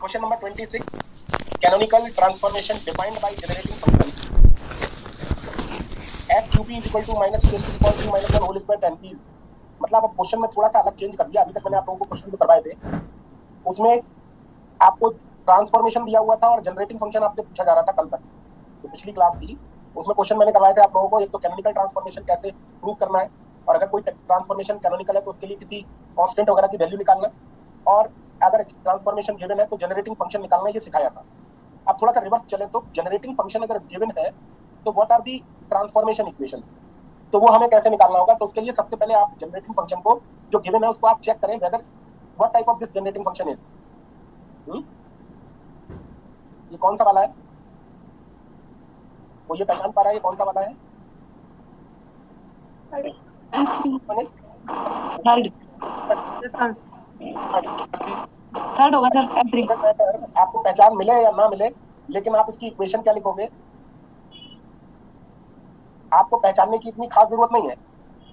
Question number 26. Canonical transformation defined by generating function f(qp) is equal to minus e raised to the power q minus 1 whole square tan p is. मतलब अब question में थोड़ा सा अलग change कर दिया। अभी तक मैंने आप लोगों को क्वेश्चन जो करवाए थे उसमें आपको ट्रांसफॉर्मेशन दिया हुआ था और जनरेटिंग फंक्शन आपसे पूछा जा रहा था कल तक। तो पिछली क्लास थी उसमें क्वेश्चन मैंने करवाए थे आप लोगों को। एक तो कैनोनिकल ट्रांसफॉर्मेशन कैसे प्रूव करना है, और अगर कोई ट्रांसफॉर्मेशन कैनोनिकल है तो उसके लिए किसी कांस्टेंट वगैरह की वैल्यू निकालना, और अगर ट्रांसफॉर्मेशन गिवन है तो जनरेटिंग फंक्शन निकालना, ये सिखाया था। अब थोड़ा सा रिवर्स चले तो जनरेटिंग फंक्शन अगर गिवन है तो what are the transformation equations, तो वो हमें कैसे निकालना होगा। तो उसके लिए सबसे पहले आप जनरेटिंग फंक्शन को जो गिवन है उसको आप चेक करें whether what type of this generating function is. ये कौन सा वाला है, वो ये पहचान पा रहा है ये कौन सा वाला है? थर्ड होगा सर। आपको पहचान मिले या ना मिले, लेकिन आप इसकी इक्वेशन क्या लिखोगे? आपको पहचानने की इतनी खास जरूरत नहीं है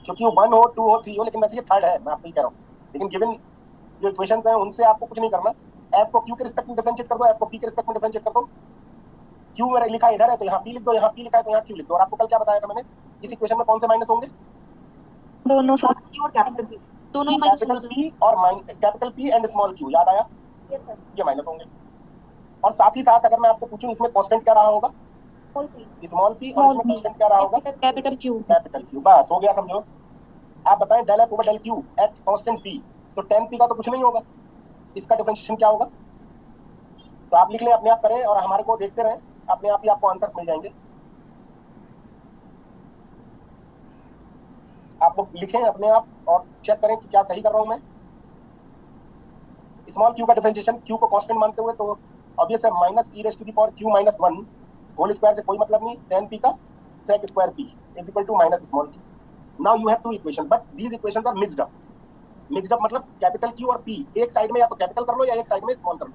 क्योंकि वो 1 हो 2 हो 3 हो, लेकिन वैसे ये थर्ड है, मैं आपको ये कह रहा हूँ। लेकिन गिवन जो इक्वेशंस हैं उनसे आपको कुछ नहीं करना। एफ को क्यू के रिस्पेक्ट में डिफरेंशिएट कर दो, एफ को पी के रिस्पेक्ट में डिफरेंशिएट कर दो। क्यू में लिखा इधर है तो यहाँ पी लिख दो, यहाँ पी लिखा है तो यहाँ क्यू लिख दो। और आपको कल क्या बताया था मैंने, इस इक्वेशन में कौन से माइनस होंगे? दोनों साथ और कैपिटल पी, दोनों ही माइनस कैपिटल पी और capital P and small Q, याद आया? ये माइनस होंगे। और साथ ही साथ अगर मैं आपको पूछूं इसमें कांस्टेंट क्या रहा होगा? स्मॉल पी, और इसमें कांस्टेंट क्या रहा होगा? Capital Q. Capital Q. बस हो गया, समझो। आप बताएं del F over del Q at constant P, तो tan पी का तो कुछ नहीं होगा, इसका डिफरेंशिएशन क्या होगा? तो आप लिख लें, अपने आप करें और हमारे को देखते रहें, अपने आप ही आपको आंसर्स मिल जाएंगे। आप लोग लिखें अपने आप और चेक करें कि क्या सही कर रहा हूं मैं। स्मॉल क्यू का डिफरेंशिएशन क्यू को कांस्टेंट मानते हुए, तो ऑब्वियस है minus E raise to the power Q minus 1 whole square से कोई मतलब नहीं, tan पी का sec square P is equal to minus small Q. Now you have two equations but these equations are mixed up. Mixed up मतलब capital Q और P एक side में या तो कैपिटल कर लो या एक साइड में स्मॉल कर लो।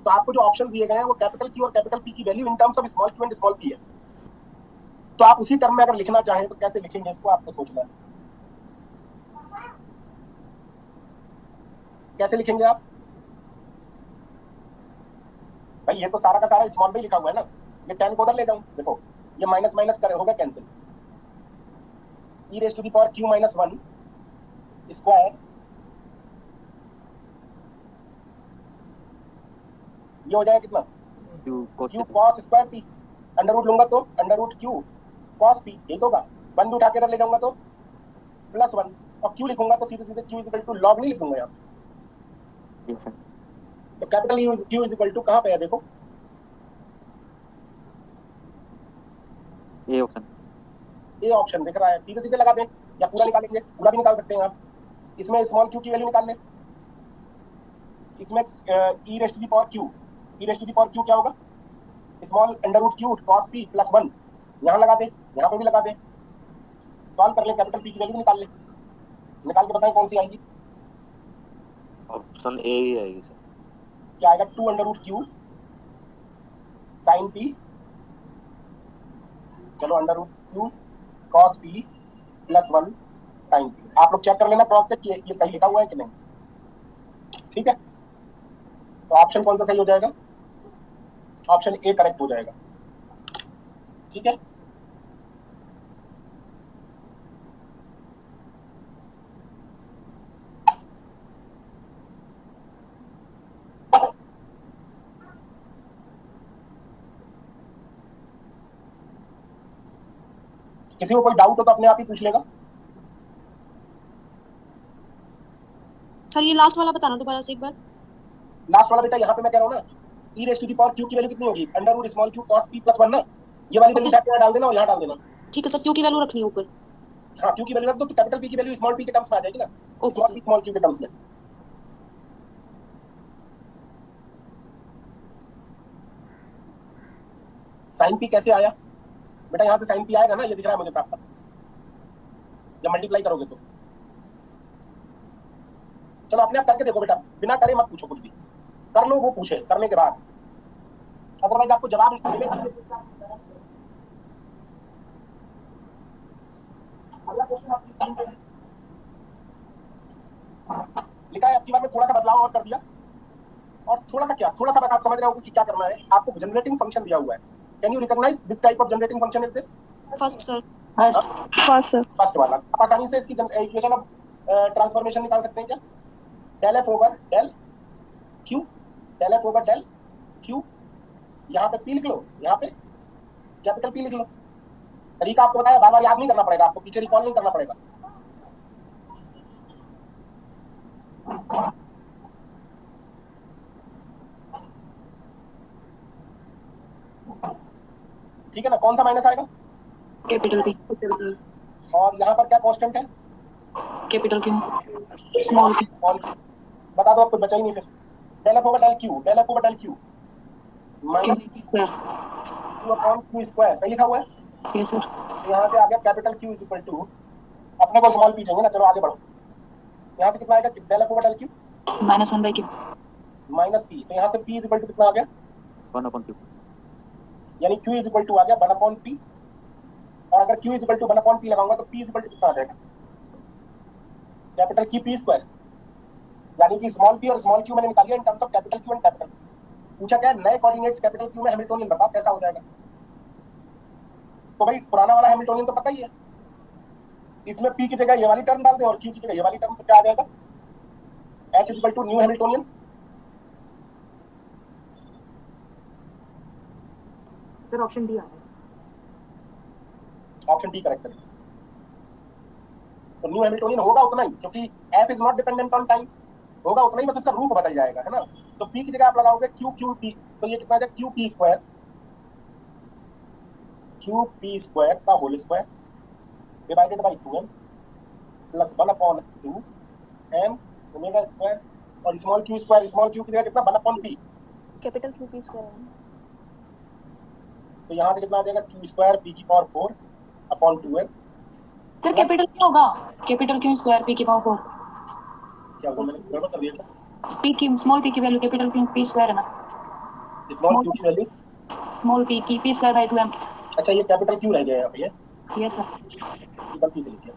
तो आपको जो ऑप्शंस दिए गए हैं वो कैपिटल क्यू और कैपिटल पी की value in terms of small Q and small P है। तो आप उसी टर्म में अगर लिखना चाहें तो कैसे लिखेंगे इसको आपको सोचना है। कैसे लिखेंगे आप भाई? ये तो सारा का सारा स्मॉल में लिखा हुआ है ना। ये tan को उधर ले जाऊं, देखो ये माइनस माइनस करे होगा cancel. E raise to the power Q minus 1 square, ये हो जाएगा कितना? Q cos square P. Under root लूंगा तो under root Q cos P, ये तो होगा। 1 भी उठा के इधर ले जाऊंगा तो प्लस 1, और क्यू लिखूंगा तो सीधे सीधे Q is equal to log नहीं लिखूंगा यहाँ। तो capital Q is equal to कहाँ पे है देखो, ए ऑप्शन, ए ऑप्शन दिख रहा है। सीधे सीधे लगा दें या पूरा निकालेंगे, पूरा भी निकाल सकते हैं आप। इसमें स्मॉल क्यू की वैल्यू निकाल लें, इसमें E raise to the power Q, E raise to the power Q क्या होगा? Small under root Q cos P plus 1, यहाँ लगा दें, यहाँ पे भी लगा दें, सॉल्व कर लें, कैपिटल पी की वैल्यू निकाल लें। निकाल के बताएं कौन सी आएगी। ऑप्शन ए ही आएगी सर। क्या आएगा? 2 under root Q sine P, चलो under root Q cos P plus 1 sine P. आप लोग चेक कर लेना क्रॉस करके ये सही लिखा हुआ है कि नहीं, ठीक है। तो ऑप्शन कौन सा सही हो जाएगा? ऑप्शन ए करेक्ट हो जाएगा, ठीक है। किसी को कोई डाउट हो तो अपने आप ही पूछ लेगा। सर ये लास्ट वाला बताना दोबारा से एक बार। लास्ट वाला बेटा यहाँ पे मैं कह रहा हूँ ना, E raise to the power Q की वैल्यू कितनी होगी? Under root small Q cos P plus 1 ना, ये वाली वैल्यू यहाँ डाल देना और यहाँ डाल देना। ठीक है सर, क्यू की वैल्यू रखनी है ऊपर। हाँ, क्यू की वैल्यू रख दो तो कैपिटल पी की वैल्यू स्मॉल पी के टर्म्स में आ जाएगी ना, स्मॉल पी स्मॉल क्यू के टर्म्स में। साइन पी कैसे आया बेटा? यहाँ से साइन पी आएगा ना, ये दिख रहा है मुझे साफ साफ, जब मल्टीप्लाई करोगे तो। चलो अपने आप करके देखो बेटा, बिना करे मत पूछो कुछ भी, कर लो वो पूछे करने के बाद, अदरवाइज आपको जवाब मिलेगा। अगला क्वेश्चन आपकी स्क्रीन पे है, लिखा है, अब की बार में थोड़ा सा बदलाव और कर दिया। और थोड़ा सा बस आप समझ रहे हो कि क्या करना है। आपको जनरेटिंग फंक्शन दिया हुआ है। Can you recognise this type of generating function is this? First sir. First sir. First वाला। आप आसानी से इसकी इक्वेशन ऑफ ट्रांसफॉर्मेशन निकाल सकते हैं क्या? Del F over del Q, del F over del Q, यहाँ पे पी लिख लो, यहाँ पे कैपिटल पी लिख लो। तरीका आपको बताया, बार बार याद नहीं करना पड़ेगा, आपको पीछे रिकॉल नहीं करना पड़ेगा। ठीक है ना? कौन सा माइनस आएगा? Capital P. और यहाँ पर क्या कांस्टेंट है? Capital Q. Small Q. Small Q. बता दो, आपको बचा ही नहीं फिर। Del F over del Q, del F over del Q minus Q upon Q square. सही लिखा हुआ है? Yes sir. तो यहाँ से आ गया capital Q is equal to, अपने को स्मॉल पी चाहिए ना, चलो आगे बढ़ो। यहाँ से कितना आएगा? Del F over del Q -1/q। Minus P, तो यहाँ से पी इज इक्वल टू कितना आ गया? 1/q। यानी क्यू इज इक्वल टू आ गया 1/p। और अगर Q is equal to 1/p लगाऊंगा तो पी इज इक्वल टू कितना आ जाएगा? कैपिटल की पी स्क्वायर। यानी कि स्मॉल पी और स्मॉल क्यू मैंने निकाल लिया in terms of capital Q and capital. पूछा क्या है? नए कोऑर्डिनेट्स कैपिटल क्यू में हैमिल्टोनियन बता, कैसा हो जाएगा? तो भाई पुराना वाला हैमिल्टोनियन तो पता ही है, इसमें पी की जगह ये वाली टर्म डाल दे और क्यू की जगह ये वाली टर्म, तो क्या आ जाएगा? H is equal to new Hamiltonian. Sir option D आ रहा है। ऑप्शन डी करेक्ट है। तो न्यू हैमिल्टोनियन होगा उतना ही, क्योंकि F is not dependent on time, होगा उतना ही, बस इसका रूप बदल जाएगा, है ना? तो पी की जगह आप लगाओगे क्यू क्यू पी, तो ये कितना आ जाएगा? Q P square, Q P square का whole square divided by 2m plus 1/2 m omega square, और स्मॉल क्यू की जगह कितना? 1/p। Capital Q P square. तो यहाँ से कितना आ जाएगा? क्यू स्क्वायर पी की power 4 upon 2m। Sir capital क्यों होगा? कैपिटल क्यू स्क्वायर पी की पावर 4। क्या बोल मैंने गड़बड़ कर दिया क्या? पी की स्मॉल पी की value capital Q P square है ना। स्मॉल क्यू की वैल्यू, स्मॉल पी की पी स्क्वायर बाय 2m। अच्छा ये कैपिटल क्यू रह गया यहाँ पे, ये यस सर। गलती से लिख दिया,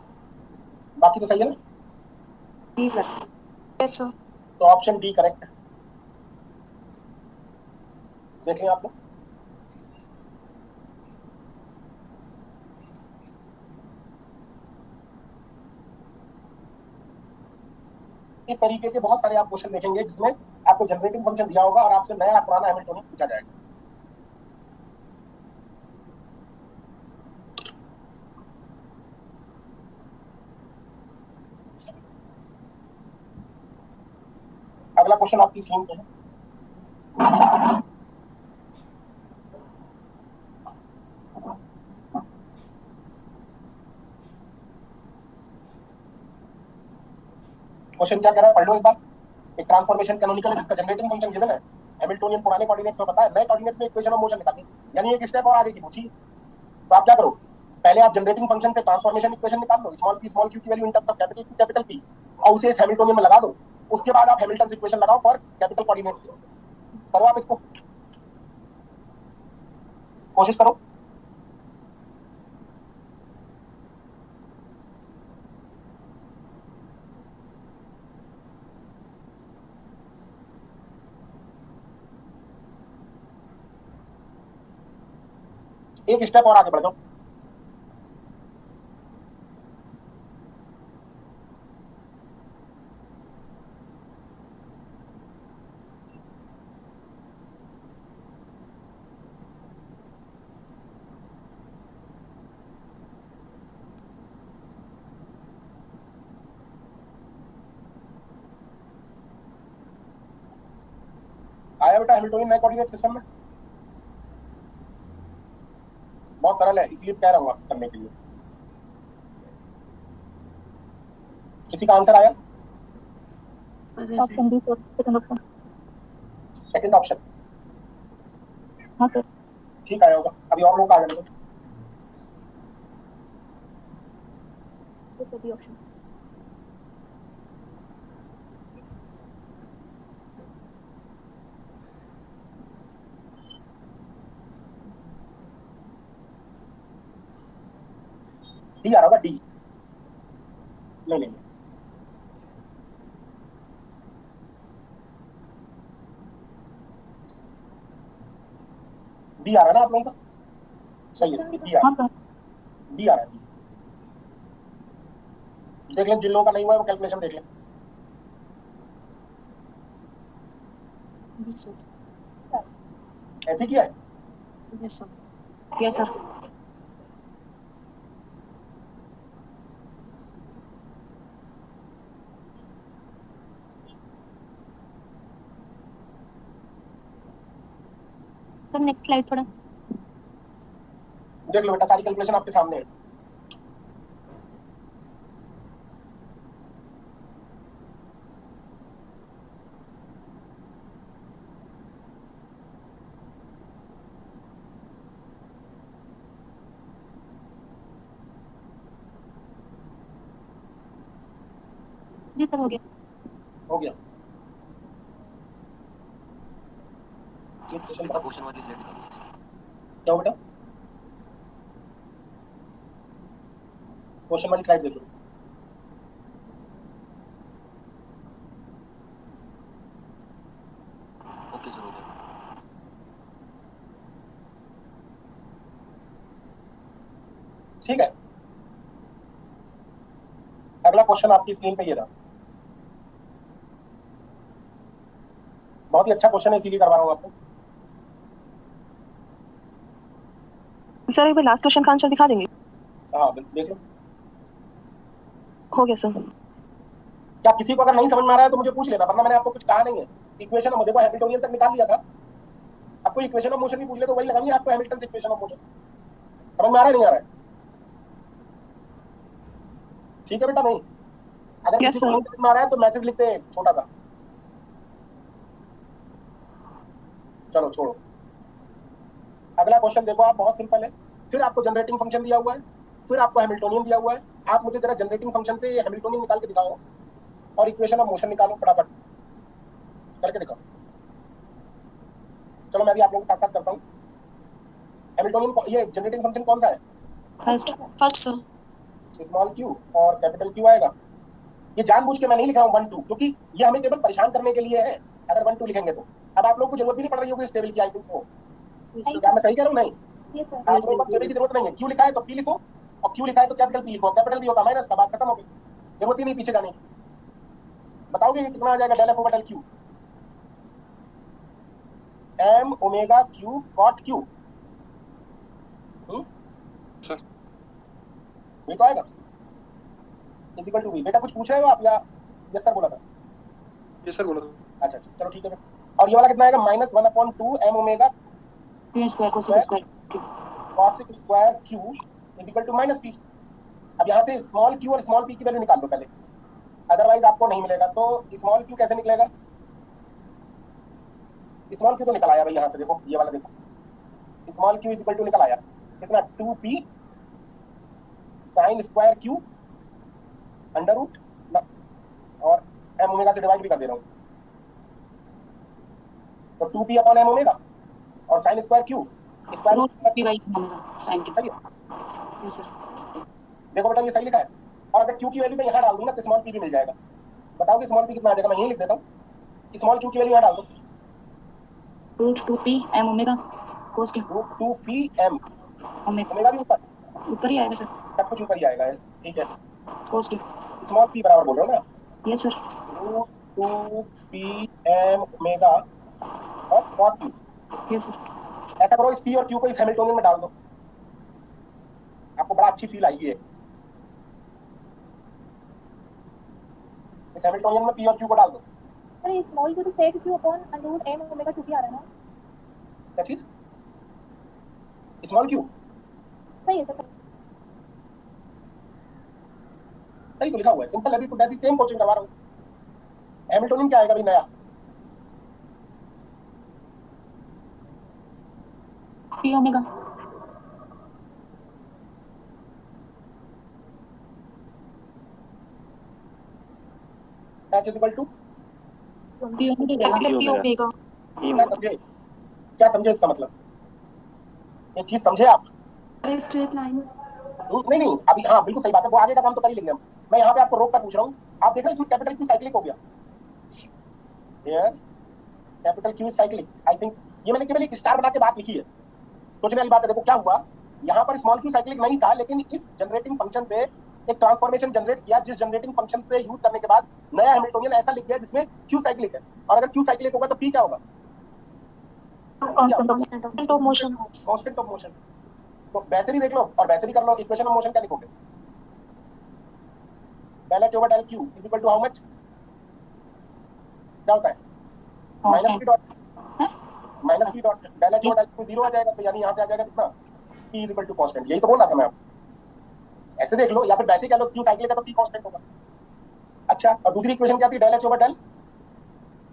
बाकी तो सही है ना? जी सर। Yes sir. तो ऑप्शन डी करेक्ट है। देख लें आप लोग। इस तरीके के बहुत सारे आप क्वेश्चन देखेंगे जिसमें आपको जनरेटिंग फंक्शन दिया होगा और आपसे नया पुराना हैमिल्टोनियन पूछा जाएगा। अगला क्वेश्चन आपकी स्क्रीन पे है। क्वेश्चन क्या कह रहा है, पढ़ लो एक बार। एक ट्रांसफॉर्मेशन कैनोनिकल है जिसका जनरेटिंग फंक्शन गिवन है, हैमिल्टोनियन पुराने कोऑर्डिनेट्स में पता है, नए कोऑर्डिनेट्स में इक्वेशन ऑफ मोशन निकालनी, यानी एक स्टेप और आगे की पूछी। तो आप क्या करो, पहले आप जनरेटिंग फंक्शन से ट्रांसफॉर्मेशन इक्वेशन निकाल लो, स्मॉल क्यू की value in terms of capital P, और उसे इस हैमिल्टोनियन में लगा दो। उसके बाद आप हैमिल्टन इक्वेशन लगाओ फॉर कैपिटल कोऑर्डिनेट्स। करो आप इसको, कोशिश करो। एक स्टेप और आगे बढ़ जाओ। आया बेटा हैमिल्टोनियन नए कोऑर्डिनेट सिस्टम में? बहुत सरल है, इसलिए कह रहा हूँ आपसे करने के लिए। किसी का आंसर आया? Option D sir, second option. Second option हाँ सर। ठीक आया होगा, अभी और लोग आ जाएंगे। Yes sir, B option. D आ रहा होगा, डी। नहीं नहीं, डी आ रहा है ना आप लोगों का? सही है, डी आ रहा है, डी आ रहा है। देख लें, जिन लोगों का नहीं हुआ है वो कैलकुलेशन देख लें। Yes, sir. ऐसे किया है? Yes, sir. Yes sir. Sir next slide थोड़ा। देख लो बेटा, सारी कैलकुलेशन आपके सामने है। जी सर हो गया। हो गया। क्वेश्चन वाली स्लाइड दिखा दो। क्या बेटा? क्वेश्चन वाली स्लाइड देख लो। ओके सर, हो गया। ठीक है, अगला क्वेश्चन आपकी स्क्रीन पे ये रहा। बहुत ही अच्छा क्वेश्चन है, इसीलिए करवा रहा हूँ आपको। सर एक बार लास्ट क्वेश्चन का आंसर दिखा देंगे? हाँ देख लो। हो गया सर। क्या किसी को अगर नहीं समझ में आ रहा है तो मुझे पूछ लेना, वरना मैंने आपको कुछ कहा नहीं है। इक्वेशन ऑफ, देखो हैमिल्टोनियन तक निकाल लिया था। आपको इक्वेशन ऑफ मोशन भी पूछ ले तो वही लगानी है आपको, हैमिल्टन इक्वेशन ऑफ मोशन। समझ में आ रहा है नहीं आ रहा है? ठीक है बेटा। नहीं, अगर Yes, किसी को sir. नहीं समझ में आ रहा है तो मैसेज लिखते हैं छोटा सा। चलो छोड़ो, अगला क्वेश्चन देखो आप, बहुत सिंपल है। फिर आपको जनरेटिंग फंक्शन दिया हुआ है, फिर आपको हैमिल्टोनियन दिया हुआ है। आप मुझे जरा जनरेटिंग फंक्शन से हैमिल्टोनियन निकाल के दिखाओ और इक्वेशन ऑफ मोशन निकालो फटाफट, करके दिखाओ। चलो मैं भी आप लोगों के साथ साथ करता हूँ। हैमिल्टोनियन ये जनरेटिंग फंक्शन कौन सा है? First sir. स्मॉल क्यू और कैपिटल क्यू आएगा। ये जानबूझ के मैं नहीं लिख रहा हूँ 1 2, क्योंकि ये हमें केवल परेशान करने के लिए है। अगर 1 2 लिखेंगे तो अब आप लोगों को जरूरत भी नहीं पड़ रही होगी इस टेबल की, आई थिंक सो। क्या मैं सही कह रहा हूँ? नहीं, आप लोगों को टेबल की जरूरत नहीं है। क्यू लिखा है तो पी लिखो, और क्यू लिखा है तो कैपिटल पी लिखो। कैपिटल भी होता माइनस का, बात खत्म हो गई, जरूरत ही नहीं पीछे जाने की। बताओगे ये कितना आ जाएगा? Del F over del Q, M omega Q cot Q. ये तो आएगा इक्वल टू बी। बेटा कुछ पूछ रहे हो आप या यस सर बोला था? ये सर बोलो। अच्छा अच्छा, चलो ठीक है। और ये वाला कितना आएगा? -1/2 M omega cosec square Q equal to minus P. अब यहाँ से स्मॉल क्यू और स्मॉल पी की वैल्यू निकाल लो पहले, अदरवाइज आपको नहीं मिलेगा। तो स्मॉल क्यू कैसे निकलेगा? स्मॉल क्यू तो निकल आया भाई, यहाँ से देखो, ये वाला देखो, स्मॉल क्यू इक्वल टू निकल आया कितना? 2p sine square Q under root, और एम ओमेगा से डिवाइड भी कर दे रहा हूँ, तो 2p अपॉन एम ओमेगा और sine square Q square root sine की। सही है? Yes sir. देखो बेटा ये सही लिखा है। और अगर क्यू की वैल्यू मैं यहाँ डाल दूंगा तो स्मॉल पी भी मिल जाएगा। बताओ कि स्मॉल पी कितना आ जाएगा? मैं यही लिख देता हूँ, स्मॉल क्यू की वैल्यू यहाँ डाल दो, रूट 2p m ओमेगा कोस के। Root 2p m omega omega भी ऊपर ही आएगा सर, सब कुछ ऊपर ही आएगा। ठीक है, कोस के। स्मॉल पी बराबर बोल रहे हो ना? Yes sir. Root 2p m omega और कॉस क्यू। Yes sir. ऐसा करो, इस पी और क्यू को इस हैमिल्टोनियन में डाल दो, आपको बड़ा अच्छी फील आएगी। इस हैमिल्टोनियन में पी और क्यू को डाल दो। अरे स्मॉल क्यू तो sec Q upon under root m omega 2p आ रहा है ना? क्या चीज? स्मॉल क्यू सही है सर। सही तो लिखा हुआ है, सिंपल है बिल्कुल, ऐसी सेम कोचिंग करवा रहा हूँ। हैमिल्टोनियन क्या आएगा भाई नया? p omega H is equal to p omega. Omega. समझे? क्या समझे इसका मतलब? एक चीज समझे आप? Straight line. नहीं नहीं, अभी हाँ बिल्कुल सही बात है, वो आगे का काम तो कर ही लेंगे हम। मैं यहाँ पे आपको रोक कर पूछ रहा हूँ। आप देख रहे हैं इसमें कैपिटल क्यू साइक्लिक हो गया, capital Q cyclic. I think ये मैंने केवल एक स्टार बना के बात लिखी है, सोचने वाली बात है। देखो क्या हुआ, यहाँ पर स्मॉल क्यू साइक्लिक नहीं था, लेकिन इस जनरेटिंग फंक्शन से एक ट्रांसफॉर्मेशन जनरेट किया, जिस जनरेटिंग फंक्शन से यूज करने के बाद नया हैमिल्टोनियन ऐसा लिख दिया जिसमें क्यू साइक्लिक है। और अगर क्यू साइक्लिक होगा तो पी क्या होगा? Constant of motion. Constant of motion. तो वैसे ही देख लो और वैसे ही कर लो, इक्वेशन ऑफ मोशन क्या लिखोगे? Del H over del Q is equal to how much? क्या होता है? Minus P dot del H over del Q 0 आ जाएगा, तो यानी यहाँ से आ जाएगा कितना? P is equal to constant. यही तो बोल रहा था मैं आपको। ऐसे देख लो या फिर वैसे ही कह लो, क्यू साइक्लिक है तो पी कांस्टेंट होगा। अच्छा, और दूसरी इक्वेशन क्या थी? डेल एच ओवर डेल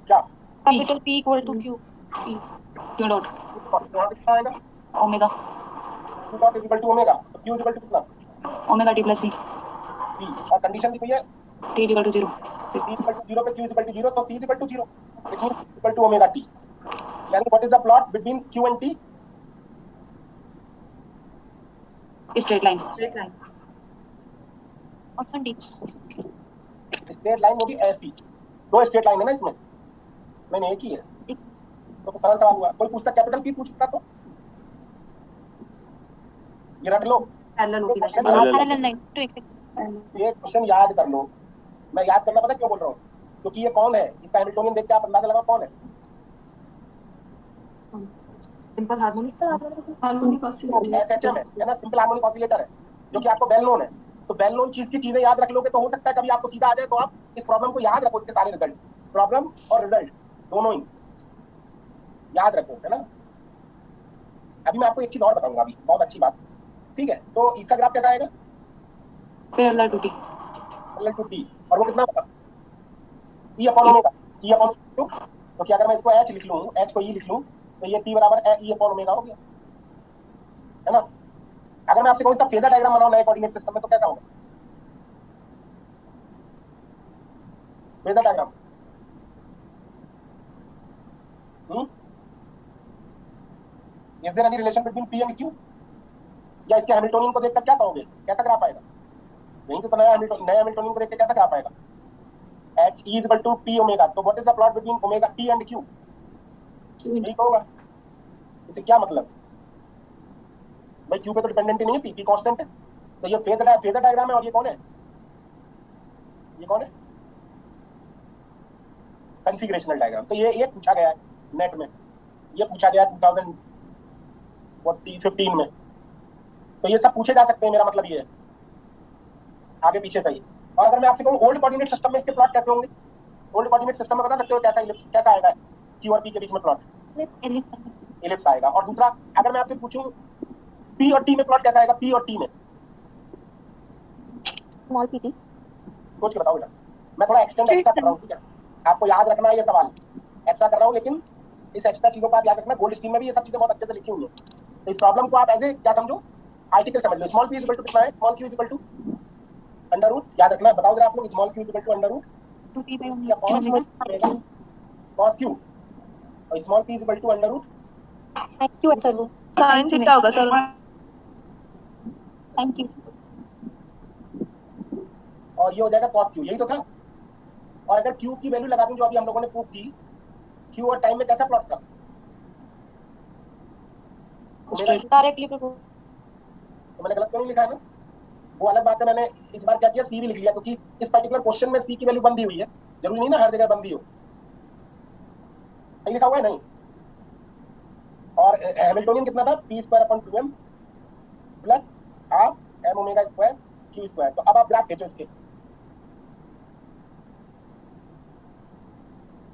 क्या? Capital P equal to Q. Q dot यहाँ से कितना आएगा? Omega Q dot is equal to omega, तो क्यू इज इक्वल टू कितना? Omega T plus C P. और कंडीशन दी हुई है T equal to 0 p equal to 0 पे q is equal to 0, so c is equal to 0, it means equal to omega t। यानी what is the plot between q and t? Straight line option D. Straight line होगी ऐसी। दो straight line है ना इसमें, मैंने एक ही है, तो सरल सवाल हुआ। कोई पूछता कैपिटल p पूछता तो ये रख लो, parallel parallel line to X axis. ये क्वेश्चन याद कर लो। मैं याद करना पता क्यों बोल रहा हूँ? क्योंकि ये कौन है, इसका हैमिल्टोनियन देख के आप अंदाजा लगाओ कौन है। सिंपल हार्मोनिक एसएचएम है ना, सिंपल हार्मोनिक ऑसिलेटर है, जो कि आपको वेल नोन है। तो वेल नोन चीज की चीजें याद रख लोगे तो हो सकता है कभी आपको सीधा आ जाए। तो आप इस प्रॉब्लम को याद रखो, इसके सारे रिजल्ट्स, प्रॉब्लम और रिजल्ट दोनों ही याद रखो, है ना। अभी मैं आपको एक चीज और बताऊंगा, अभी बहुत अच्छी बात, ठीक है। तो इसका ग्राफ कैसा आएगा? Parallel to T parallel to T, और वो कितना होगा? e upon omega, e upon two. तो क्या अगर मैं इसको h लिख लूं, h को e लिख लूं, तो ये p बराबर e अपॉन ओमेगा हो गया, है ना। अगर मैं आपसे कहूं इसका फेजर डायग्राम बनाओ नए कोऑर्डिनेट सिस्टम में, तो कैसा होगा phasor diagram? Is there any relation between p and q? या इसके हैमिल्टोनियन को देखकर क्या कहोगे, कैसा ग्राफ आएगा? यहीं से तो नया हैमिल्टोनियन को देखकर कैसा ग्राफ आएगा? h e is equal to p omega। तो what is the plot between omega p and q? ठीक होगा। इसे क्या मतलब? भाई q पे तो डिपेंडेंट ही नहीं है, p कांस्टेंट है। तो ये फेजर डायग्राम है, और ये कौन है? ये कौन है? Configurational diagram. तो ये पूछा गया है नेट में, ये पूछा गया 2015 में। तो ये सब पूछे जा सकते हैं, मेरा मतलब ये है, आगे पीछे सही। और अगर मैं आपसे कहूं ओल्ड कोऑर्डिनेट सिस्टम में इसके प्लॉट कैसे होंगे? ओल्ड कोऑर्डिनेट सिस्टम में बता सकते हो कैसा इलिप्स कैसा आएगा q और p के बीच में प्लॉट? इलिप्स आएगा। और दूसरा, अगर मैं आपसे पूछूं p और t में प्लॉट कैसा आएगा? p और t में स्मॉल pt। सोच के बताओ बेटा। मैं थोड़ा एक्स्ट्रा कर रहा हूं, ठीक है? आपको याद रखना है ये सवाल, एक्स्ट्रा कर रहा हूं, लेकिन इस एक्स्ट्रा चीजों को आप याद रखना। गोल्ड स्ट्रीम में भी ये सब चीजें बहुत अच्छे से लिखी हुई है। तो इस प्रॉब्लम को आप ऐसे क्या समझो, आर्टिकल समझ लो। Small p is equal to कितना है? Small q is equal to under root, याद रखना। बताओ जरा आप लोग, small q is equal to under root 2p by या ओमेगा cos q, और small p is equal to under root sin q sir, वो साइन थीटा होगा सर। sin q। और ये हो जाएगा cos q, यही तो था। और अगर q की वैल्यू लगा दूं, जो अभी हम लोगों ने प्रूव की, q और टाइम में कैसा प्लॉट था? Directly proportional. तो मैंने गलत तो नहीं लिखा है ना? वो अलग बात है, मैंने इस बार क्या किया, सी भी लिख लिया, क्योंकि इस पर्टिकुलर क्वेश्चन में सी की वैल्यू बंदी हुई है। जरूरी नहीं ना हर जगह बंदी हो, नहीं लिखा हुआ है नहीं। और हैमिल्टोनियन कितना था? p square upon 2m plus half m omega square q square. तो अब आप ग्राफ खींचो इसके,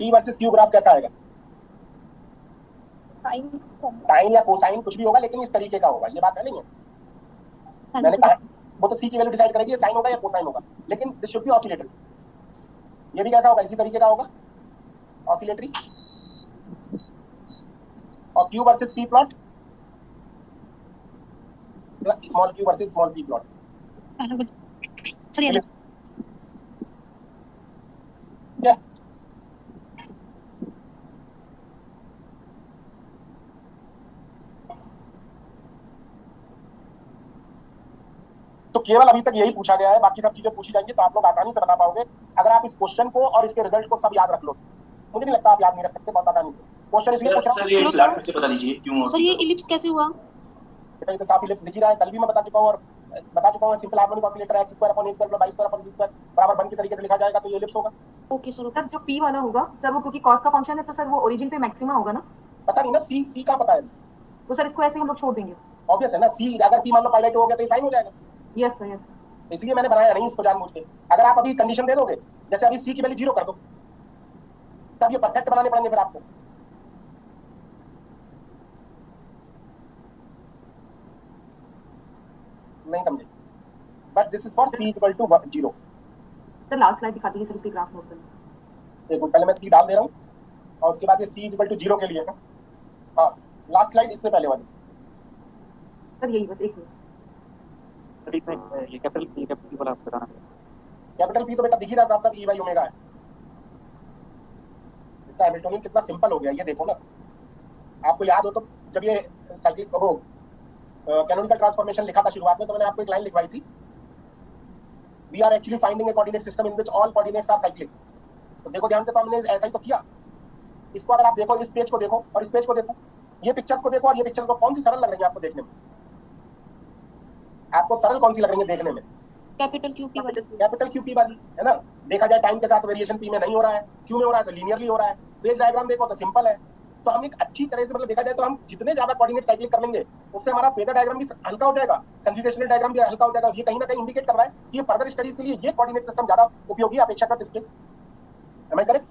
p वर्सेस q ग्राफ कैसा आएगा? साइन या कोसाइन कुछ भी होगा, लेकिन इस तरीके का होगा। ये बात है नहीं है, मैंने कहा वो तो सी की वैल्यू डिसाइड करेगी साइन होगा या कोसाइन होगा, लेकिन दिस शुड बी ऑसिलेटरी। ये भी कैसा होगा? इसी तरीके का होगा, ऑसिलेटरी। और q versus p plot, small q versus small p plot. चलिए क्या तो केवल अभी तक यही पूछा गया है, बाकी सब चीजें पूछी जाएंगी तो आप लोग आसानी से बता पाओगे अगर आप इस क्वेश्चन को और इसके रिजल्ट को सब याद रख लो। मुझे नहीं लगता आप याद नहीं रख सकते बहुत आसानी से। क्वेश्चन इसलिए पूछ रहा हूं, सर ये प्लॉट में से बता दीजिए क्यों। सर ये इलिप्स कैसे हुआ? बेटा ये तो साफ इलिप्स दिख ही रहा है, कल भी मैं बता चुका हूँ, और बता चुका हूँ simple harmonic oscillator x square upon a square plus y square upon b square बराबर 1 के तरीके से लिखा जाएगा, तो ये इलिप्स होगा। ओके सर ओके सर जो P वाला होगा सर, वो क्योंकि कॉस का फंक्शन है तो सर वो ओरिजिन पे मैक्सिमा होगा ना, पता नहीं ना, c का पता है, तो सर इसको ऐसे ही हम लोग छोड़ देंगे। ऑब्वियस है ना, c अगर c मान लो पाई बाय 2 हो गया तो ये साइन हो जाएगा, यस सर, यस। इसलिए मैंने बनाया नहीं इसको जानबूझ के। अगर आप अभी कंडीशन दे दोगे, जैसे अभी c की वैल्यू 0 कर दो, तब ये परफेक्ट बनाने पड़ेंगे फिर आपको। नहीं समझे, but this is for c equal to 0। Sir last slide दिखा दीजिए सर, उसकी ग्राफ नोट करना। एक मिनट, पहले मैं c डाल दे रहा हूँ और उसके बाद ये c इक्वल टू 0 के लिए है। हाँ, लास्ट स्लाइड इससे पहले वाली। सर यही बस एक मिनट। सर इसमें ये कैपिटल वाला आप बताना। कैपिटल P तो बेटा दिख ही रहा साफ साफ, e बाई ओमेगा है। इसका हैमिल्टोनियन कितना सिंपल हो गया, ये देखो ना। आपको याद हो तो जब ये साइक्लिक वो कैनोनिकल ट्रांसफॉर्मेशन लिखा था शुरुआत में, तो मैंने आपको एक लाइन लिखवाई थी, we are actually finding a coordinate system in which all coordinates are cyclic. तो देखो ध्यान से, तो हमने ऐसा ही तो किया। इसको अगर आप देखो, इस पेज को देखो और इस पेज को देखो, ये पिक्चर्स को देखो और ये पिक्चर को, कौन सी सरल लग रही है आपको देखने में? आपको सरल कौन सी लग रही है देखने में? कैपिटल क्यू पी वाली। कैपिटल क्यू पी वाली है ना। देखा जाए टाइम के साथ वेरिएशन पी में नहीं हो रहा है, क्यू में हो रहा है तो लीनियरली हो रहा है। फेज डायग्राम देखो तो सिंपल है। तो हम एक अच्छी तरह से, मतलब देखा जाए तो हम जितने ज्यादा कोऑर्डिनेट साइक्लिक कर लेंगे, उससे हमारा फेजर डायग्राम भी हल्का हो जाएगा, कन्फिगरेशनल डायग्राम भी हल्का हो जाएगा। ये कहीं ना कहीं इंडिकेट कर रहा है कि फर्दर स्टडीज के लिए ये कोऑर्डिनेट सिस्टम ज्यादा उपयोगी अपेक्षाकृत इसके। Am I correct?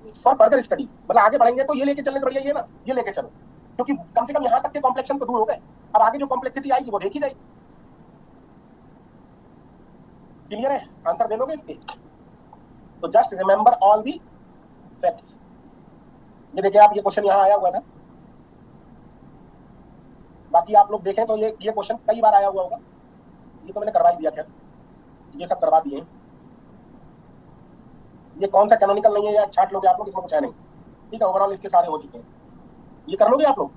For further studies, मतलब आगे बढ़ेंगे तो ये लेके चलने से बढ़िया ये ना, ये लेके चलो, क्योंकि कम से कम यहाँ तक के कॉम्प्लेक्शन तो दूर हो गए। अब आगे जो कॉम्प्लेक्सिटी आएगी वो देखी जाएगी। क्लियर है? आंसर दे लोगे इसके? तो just remember all the facts. ये देखिए आप, ये क्वेश्चन यहाँ आया हुआ था। बाकी आप लोग देखें तो ये क्वेश्चन कई बार आया हुआ होगा। ये तो मैंने करवा ही दिया, खैर ये सब करवा दिए। ये कौन सा कैनोनिकल नहीं है या छाट लोगे आप लोग, इसमें कुछ है नहीं। ठीक है, ओवरऑल इसके सारे हो चुके हैं। ये कर लोगे आप लोग,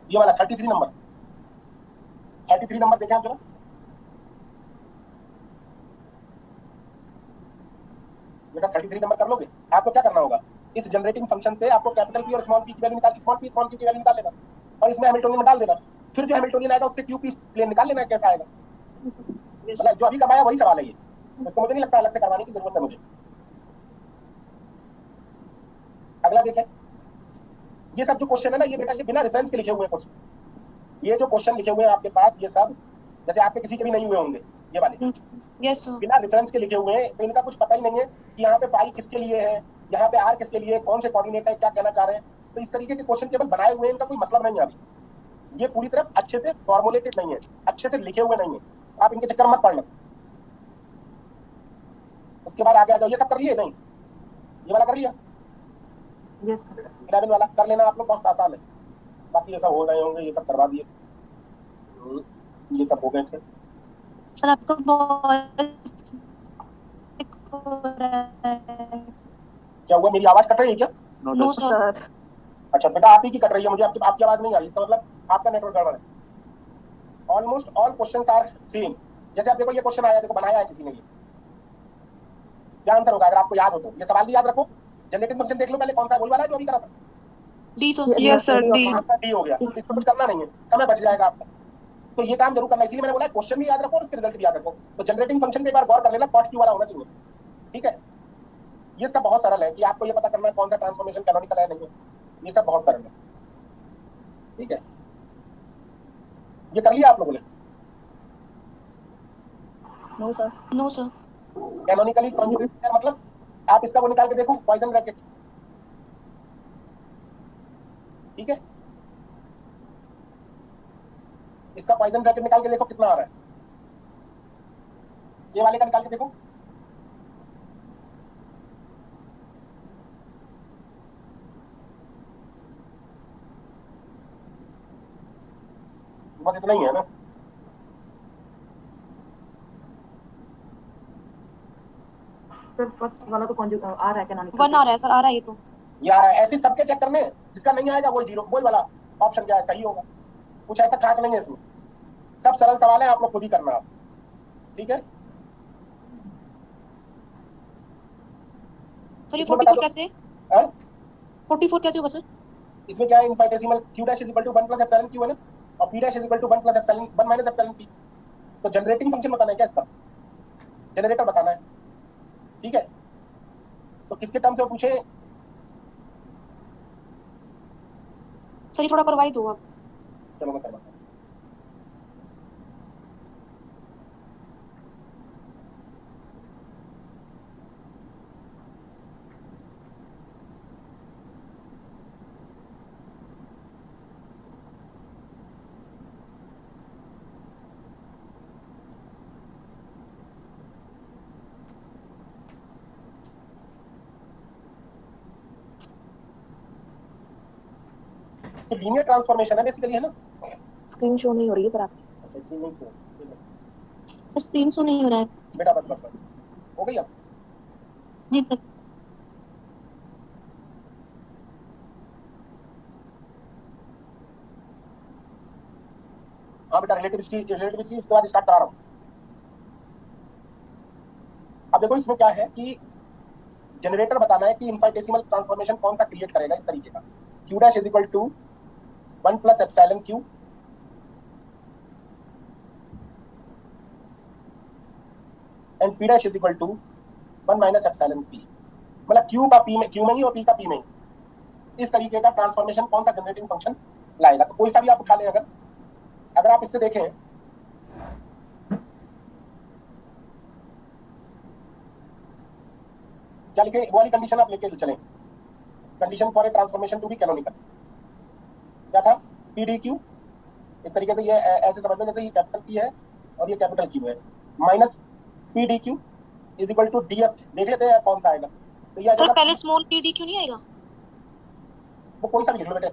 ये वाला 33 नंबर। 33 नंबर देखें आप जरा। बेटा 33 नंबर कर लोगे? आपको क्या करना होगा, इस जनरेटिंग फंक्शन से आपको कैपिटल P और स्मॉल p की वैल्यू निकाल, स्मॉल p स्मॉल q की वैल्यू निकाल लेना और इसमें हैमिल्टोनियन में डाल देना। फिर जो हैमिल्टोनियन आएगा उससे q p प्लेन निकाल लेना। कैसा आएगा? मतलब जो अभी करवाया वही सवाल है ये, इसको मुझे नहीं लगता अलग से करवाने की जरूरत है मुझे। अगला देखें, ये सब जो क्वेश्चन है ना, ये बेटा ये बिना रेफरेंस के लिखे हुए क्वेश्चन। ये जो क्वेश्चन लिखे हुए हैं आपके पास, ये सब जैसे आपके किसी के भी नहीं हुए होंगे ये वाले, यस सर। बिना रेफरेंस के लिखे हुए हैं, तो इनका कुछ पता ही नहीं है कि यहाँ पे फाई किसके लिए है, यहाँ पे आर किसके लिए, कौन से कोऑर्डिनेट है, क्या कहना चाह रहे हैं। तो इस तरीके के क्वेश्चन केवल बनाए हुए हैं, इनका कोई मतलब नहीं है। अभी ये पूरी तरह अच्छे से फॉर्मुलेटेड नहीं है, अच्छे से लिखे हुए नहीं है। आप इनके चक्कर मत पड़ना। उसके बाद आगे आ जाओ। ये सब कर लिए? नहीं, ये वाला कर लिया? Yes sir. 11 वाला कर लेना आप लोग, बहुत आसान है। बाकी ये सब हो रहे होंगे, ये सब करवा दिए, ये सब हो गए थे। सर आपका वॉइस हो रहा है। क्या हुआ, मेरी आवाज कट रही है क्या? No sir. अच्छा बेटा, आप ही की कट रही है, मुझे आपकी आवाज नहीं आ रही। इसका मतलब आपका नेटवर्क गड़बड़ है। Almost all questions are same. जैसे आप देखो, ये क्वेश्चन आया, देखो बनाया है किसी ने, ये क्या आंसर होगा? अगर आपको याद हो तो ये सवाल भी याद रखो। जनरेटिंग फंक्शन देख लो पहले, कौन सा है, वही वाला है जो अभी करा था। D sir. Yes sir, D. D हो गया, इसको कुछ करना नहीं है, समय बच जाएगा आपका। तो ये काम जरूर करना, इसीलिए मैंने बोला क्वेश्चन भी याद रखो और उसके रिजल्ट भी याद रखो। तो जनरेटिंग फंक्शन पे एक बार गौर कर लेना, कॉट क्यू वाला होना चाहिए। ठीक है, ये सब बहुत सरल है कि आपको ये पता करना है कौन सा ट्रांसफॉर्मेशन कैनोनिकल है नहीं है। ये सब बहुत सरल है। ठीक है, ये कर लिया आप लोगों ने? No sir. No sir. Canonically conjugate मतलब आप इसका वो निकाल के देखो, पॉइजन ब्रैकेट। ठीक है, इसका पॉइजन ब्रैकेट निकाल के देखो कितना आ रहा है। ये वाले का निकाल के देखो। बस इतना ही है ना। सर फर्स्ट वाला तो कौन आ रहा है कैनोनिकल? 1 आ रहा है सर, आ रहा है ये तो। ये आ रहा है। ऐसे सबके चक्कर में जिसका नहीं आएगा वही जीरो, वही वाला ऑप्शन क्या है सही होगा। कुछ ऐसा खास नहीं है इसमें, सब सरल सवाल है, आप लोग खुद ही करना आप। ठीक है, सर ये इसमें बता 44 दो। कैसे? हाँ? 44 कैसे होगा सर? इसमें क्या है, infinitesimal q dash is equal to 1 plus epsilon q है ना। और p dash is equal to 1 plus epsilon 1 minus epsilon p। तो जनरेटिंग फंक्शन बताना है क्या इसका, जनरेटर बताना है, ठीक है। तो किसके टर्म से वो पूछे, सर ये थोड़ा करवाई दो आप। चलो मैं करवाता हूँ। तो लीनियर ट्रांसफॉर्मेशन है बेसिकली, है ना। स्क्रीन शो नहीं हो रही है सर आपकी। अच्छा स्क्रीन नहीं शो, सर स्क्रीन शो नहीं हो रहा है। बेटा बस हो गई अब। जी सर। हाँ बेटा रिलेटिविटी इसके बाद स्टार्ट करा रहा हूँ। अब देखो इसमें क्या है कि जनरेटर बताना है कि इनफाइनेटेसिमल ट्रांसफॉर्मेशन कौन सा क्रिएट करेगा इस तरीके का, q dash is equal to 1 plus epsilon q and p dash is equal to 1 minus epsilon p। मतलब q का p में ही और p का p में ही। इस तरीके का ट्रांसफॉर्मेशन कौन सा जनरेटिंग फंक्शन लाएगा। तो कोई सा भी आप उठा लें, अगर आप इससे देखें क्या लिखे, वो वाली कंडीशन आप लेके चलें, condition for a transformation to be canonical क्या था, पी डी क्यू। एक तरीके से ये ऐसे समझ में जैसे ये कैपिटल पी है और ये कैपिटल क्यू है, minus p d q is equal to d f. देख लेते हैं कौन सा आएगा। तो ये सर पहले स्मॉल p d क्यों नहीं आएगा। वो कोई सा भी लिख लो बेटे,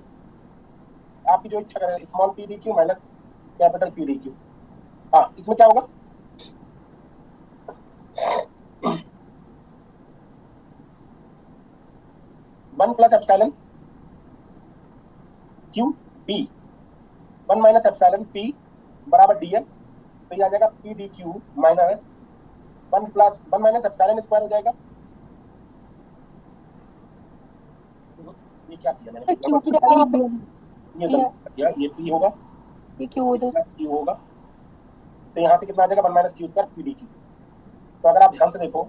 आपकी जो इच्छा करे, small p d q minus capital p d q. हाँ इसमें क्या होगा, one plus epsilon q b 1 minus epsilon p बराबर डी एफ। तो ये आ जाएगा p d q minus 1 plus 1 minus epsilon square हो जाएगा। ये क्या किया मैंने, क्यू की जगह ये पी होगा, ये क्यू इधर प्लस क्यू होगा। तो यहाँ से कितना आ जाएगा 1 minus Q square P d Q. तो अगर आप ध्यान से देखो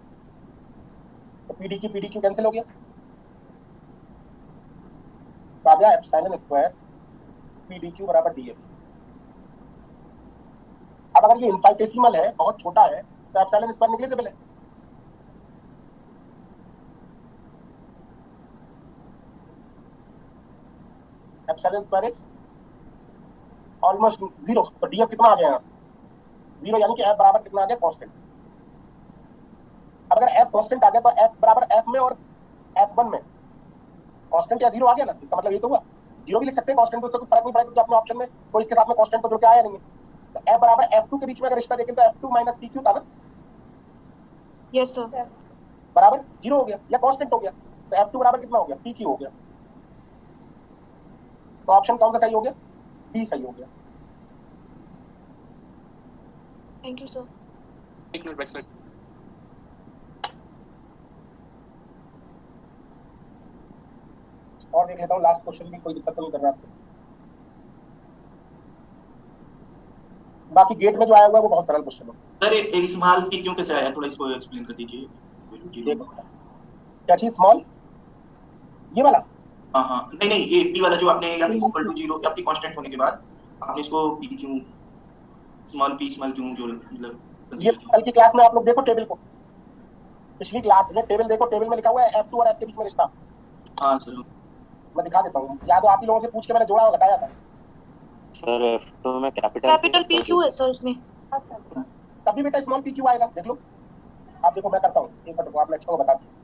तो पी डी क्यू कैंसिल हो गया, तो आ गया epsilon square P d Q बराबर डी एफ। अब अगर ये इनफाइनेटेसिमल है, बहुत छोटा है, तो एप्सिलॉन स्क्वायर नेग्लिजिबल है। Epsilon square is almost zero. तो डी एफ कितना आ गया यहाँ से, जीरो, यानी कि एफ बराबर कितना आ गया, कांस्टेंट। अगर एफ कांस्टेंट आ गया तो एफ बराबर एफ में और F1 में कांस्टेंट या जीरो आ गया ना, इसका मतलब ये तो हुआ। जीरो भी लिख सकते हैं, कांस्टेंट तो उससे कोई फर्क नहीं पड़ेगा क्योंकि अपने ऑप्शन में कोई इसके साथ में कांस्टेंट तो जुड़ के आया नहीं है। तो F बराबर F2 के बीच में अगर रिश्ता देखें तो F2 माइनस PQ था ना, यस सर। बराबर जीरो हो गया या कांस्टेंट हो गया। तो F2 बराबर कितना हो गया, PQ हो गया। तो ऑप्शन कौन सा सही हो गया, बी सही हो गया। Thank you sir. एक मिनट बैक साइड। और देख लेता हूँ लास्ट क्वेश्चन भी, कोई दिक्कत तो नहीं कर रहा आपको। बाकी गेट में जो आया हुआ है वो बहुत सरल क्वेश्चन है। सर एक स्मॉल पी क्यों कैसे आया, थोड़ा इसको एक्सप्लेन कर दीजिए। देखो क्या चीज, स्मॉल ये वाला, हाँ नहीं ये पी वाला जो आपने इक्वल टू 0 आपकी कांस्टेंट होने के बाद आपने इसको पी क्यों स्मॉल क्यों जो मतलब ये कल की क्लास में आप लोग देखो टेबल को, पिछली क्लास में टेबल देखो, टेबल में लिखा हुआ है F2 और F के बीच में रिश्ता। हाँ सर मैं दिखा देता हूँ, याद हो आप ही लोगों से पूछ के मैंने जोड़ा और घटाया था। सर F2 में कैपिटल P क्यों है सर इसमें। तभी बेटा स्मॉल पी क्यू आएगा। देख लो, आप देखो मैं करता हूँ, एक मिनट को आप नेक्स्ट को बता दीजिए।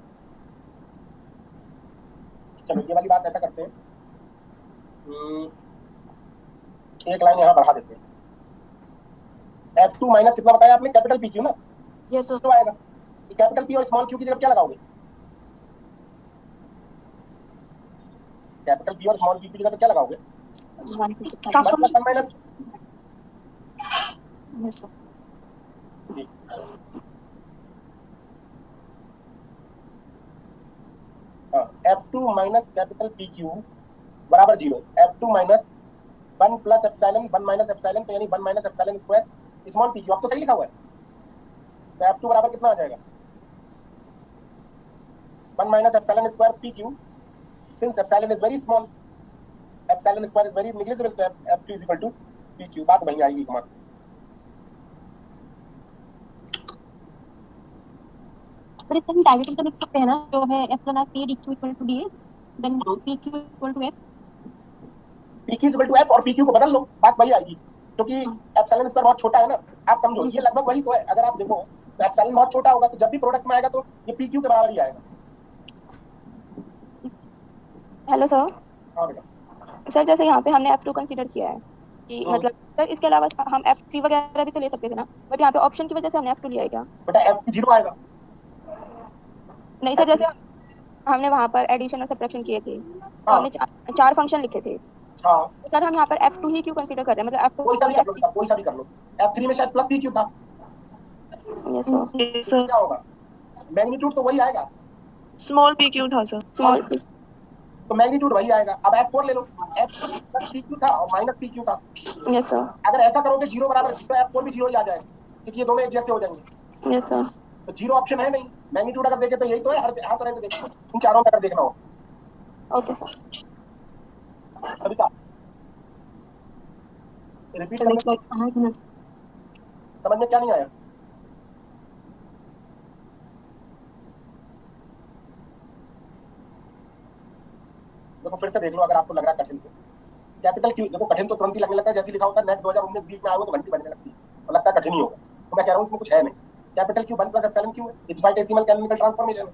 चलो ये वाली बात ऐसा करते हैं, एक लाइन यहाँ बढ़ा देते हैं। F2 माइनस कितना बताया आपने, कैपिटल पी क्यू ना, यस सर। तो आएगा कैपिटल पी और स्मॉल क्यू की जगह क्या लगाओगे, कैपिटल पी और स्मॉल क्यू की जगह क्या लगाओगे, transformation minus. Yes sir. F2 minus capital P Q बराबर zero. F2 minus 1 plus epsilon 1 minus epsilon, तो यानी 1 minus epsilon square small P Q. अब तो सही लिखा हुआ है, तो F2 बराबर कितना आ जाएगा 1 minus epsilon square p q, since epsilon is very small, epsilon square is very negligible, तो F2 is equal to p q. बात वहीं आएगी कुमार। सर इससे हम डायरेक्टली तो लिख सकते हैं ना, जो है f plus p dq equal to ds, then pq equal to f। PQ is equal to F और PQ को बदल लो, बात वही आएगी, क्योंकि एप्सिलॉन स्क्वायर बहुत छोटा है ना। आप समझो ये लगभग वही तो है, अगर आप देखो तो एप्सिलॉन बहुत छोटा होगा, तो जब भी प्रोडक्ट में आएगा तो ये PQ के बराबर ही आएगा। Hello sir. हाँ बेटा। सर जैसे यहाँ पे हमने F2 कंसीडर किया है कि मतलब सर इसके अलावा हम F3 वगैरह भी तो ले सकते थे ना, बट यहाँ पे ऑप्शन की वजह से हमने F2 लिया है क्या? बेटा F की 0 आएगा। नहीं सर, जैसे हमने वहाँ पर एडिशन और सब्ट्रैक्शन किए थे, तो हाँ। हमने चार फंक्शन लिखे थे, हाँ, तो सर हम यहाँ पर F2 ही क्यों कंसीडर कर रहे हैं? मतलब कोई सा भी कर लो F4 बेटा, कोई सा भी कर लो। F3 में शायद प्लस PQ था, यस सर, इससे क्या होगा, मैग्नीट्यूड तो वही आएगा, स्मॉल p क्यों था सर? स्मॉल p, तो मैग्नीट्यूड वही आएगा। अब F4 ले लो, F प्लस PQ था और माइनस PQ था। यस सर, अगर ऐसा करोगे 0 बराबर, तो F4 भी 0 ही आ जाएगा, क्योंकि ये दोनों एक जैसे हो जाएंगे। यस सर, तो 0 ऑप्शन है नहीं। मैग्नीट्यूड अगर देखे तो यही तो है, हर तरह से देखो, इन चारों में अगर देखना हो। Okay sir. कविता रिपीट करना, समझ में क्या नहीं आया? देखो फिर से देख लो, अगर आपको लग रहा है कठिन तो। कैपिटल क्यू, देखो कठिन तो तुरंत ही लगने लगता है, जैसे लिखा होता है नेट 2019-20 में आया हो तो घंटी बनने लगती है, और लगता है कठिन ही होगा। तो मैं कह रहा हूँ इसमें कुछ है नहीं। Capital q 1 plus epsilon q है, इनफाइनेटेसिमल कैनोनिकल ट्रांसफॉर्मेशन है।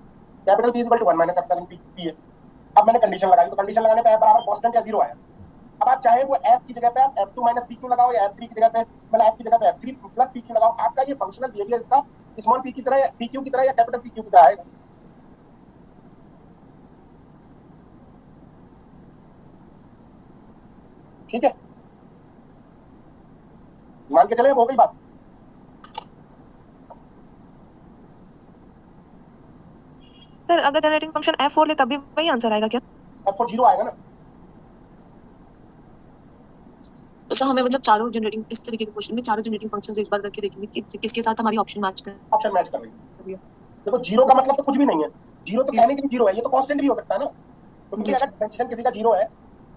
Capital p is equal to 1 minus epsilon p है। अब मैंने कंडीशन लगाई, तो कंडीशन लगाने पे F बराबर कांस्टेंट या 0 आया। अब आप चाहे वो F की जगह पे आप F2 माइनस PQ लगाओ, या F3 की जगह पे मतलब F की जगह पे F3 प्लस PQ लगाओ, आपका ये फंक्शनल बिहेवियर इसका स्मॉल p की तरह या PQ की तरह या कैपिटल PQ की तरह आएगा। ठीक है, मान के चले हो गई बात। सर अगर जनरेटिंग फंक्शन F4 ले तब भी वही आंसर आएगा क्या? F4 0 आएगा ना। तो सर हमें मतलब चारों जनरेटिंग, इस तरीके के क्वेश्चन में चारों जनरेटिंग फंक्शंस एक बार करके देखेंगे कि किसके साथ हमारी ऑप्शन मैच कर ऑप्शन मैच कर रही है। देखो 0 का मतलब तो कुछ भी नहीं है, 0 तो कहने के लिए 0 है, ये तो कांस्टेंट भी हो सकता है ना। तो किसी अगर डिफरेंशिएशन किसी का 0 है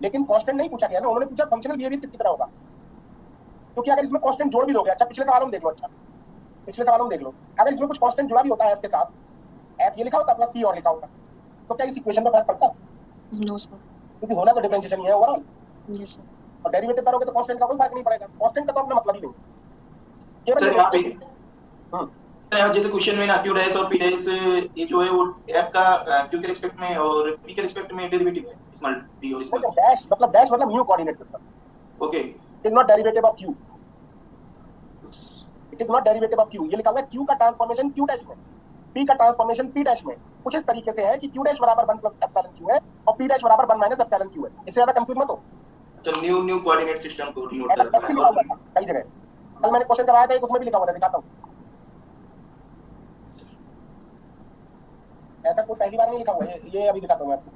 लेकिन कांस्टेंट नहीं पूछा गया ना, उन्होंने पूछा फंक्शनल बिहेवियर किसकी तरह होगा। क्योंकि अगर इसमें कांस्टेंट जोड़ भी दोगे, अच्छा पिछले सवालों में देख लो, अच्छा पिछले सवालों में देख लो, अगर इसमें कुछ कांस्टेंट जुड़ा भी होता है F के साथ, F ये लिखा होता प्लस C और लिखा होता, तो क्या इस इक्वेशन में फर्क पड़ता? No sir. क्योंकि होना तो डिफरेंशिएशन ही है ओवरऑल, यस सर। और डेरिवेटिव करोगे तो कांस्टेंट का कोई फर्क नहीं पड़ेगा। कांस्टेंट का तो अपना मतलब ही नहीं, सर यहाँ पे हाँ जैसे क्वेश्चन में ना क्यू डैश और पी डैश ये जो है वो एफ का क्यू के रिस्पेक्ट में और पी के रिस्पेक्ट में डेरिवेटिव है, स्मॉल डी और स्मॉल डैश मतलब new coordinate system. Okay, it is not derivative of q, it is not derivative of q। ये लिखा हुआ है q का ट्रांसफॉर्मेशन q डैश में, p का ट्रांसफॉर्मेशन p डैश में। कुछ इस तरीके से है कि q डैश बराबर 1 प्लस एप्सिलॉन q है और p डैश बराबर 1 माइनस एप्सिलॉन q है। इससे ज्यादा कंफ्यूज मत हो। तो न्यू कोऑर्डिनेट सिस्टम को डिनोट ऐसा करता लिखा हुआ है। था कई जगह, कल मैंने क्वेश्चन करवाया था एक, उसमें भी लिखा हुआ था, दिखाता हूं। ऐसा कोई पहली बार नहीं लिखा हुआ है, ये अभी दिखाता हूं मैं आपको।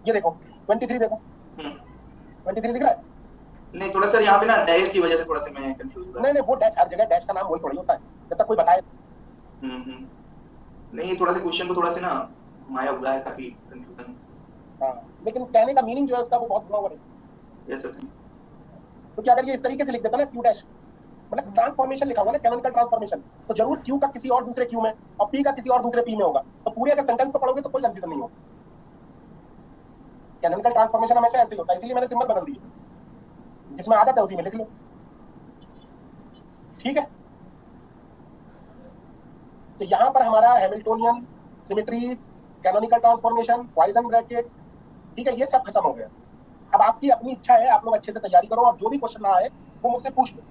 ये देखो 23 देखो, 23 दिख रहा है? नहीं थोड़ा सर यहाँ पे ना डैश की वजह से थोड़ा सा मैं कंफ्यूज हुआ। नहीं वो डैश हर जगह डैश का नाम वही थोड़ी होता है, जब तक कोई बताए। नहीं थोड़ा सा क्वेश्चन को थोड़ा सा ना माया हुआ है ताकि कंफ्यूजन। हाँ, लेकिन कहने का मीनिंग जो है उसका वो बहुत बुरा है। Yes sir. क्योंकि अगर ये इस तरीके से लिख देता ना q डैश, मतलब ट्रांसफॉर्मेशन लिखा हुआ ना कैनोनिकल ट्रांसफॉर्मेशन, तो जरूर q का किसी और दूसरे q में और p का किसी और दूसरे p में होगा। तो पूरे अगर सेंटेंस को पढ़ोगे तो कोई कंफ्यूजन नहीं होगा। कैनोनिकल ट्रांसफॉर्मेशन हमेशा ऐसे ही होता है, इसलिए मैंने सिंबल बदल दिए, जिसमें आदत है उसी में लिख लो। ठीक है, तो यहाँ पर हमारा Hamiltonian, symmetries, canonical transformation, Poisson bracket, ठीक है, ये सब खत्म हो गया। अब आपकी अपनी इच्छा है, आप लोग अच्छे से तैयारी करो और जो भी क्वेश्चन ना आए वो मुझसे पूछ लो।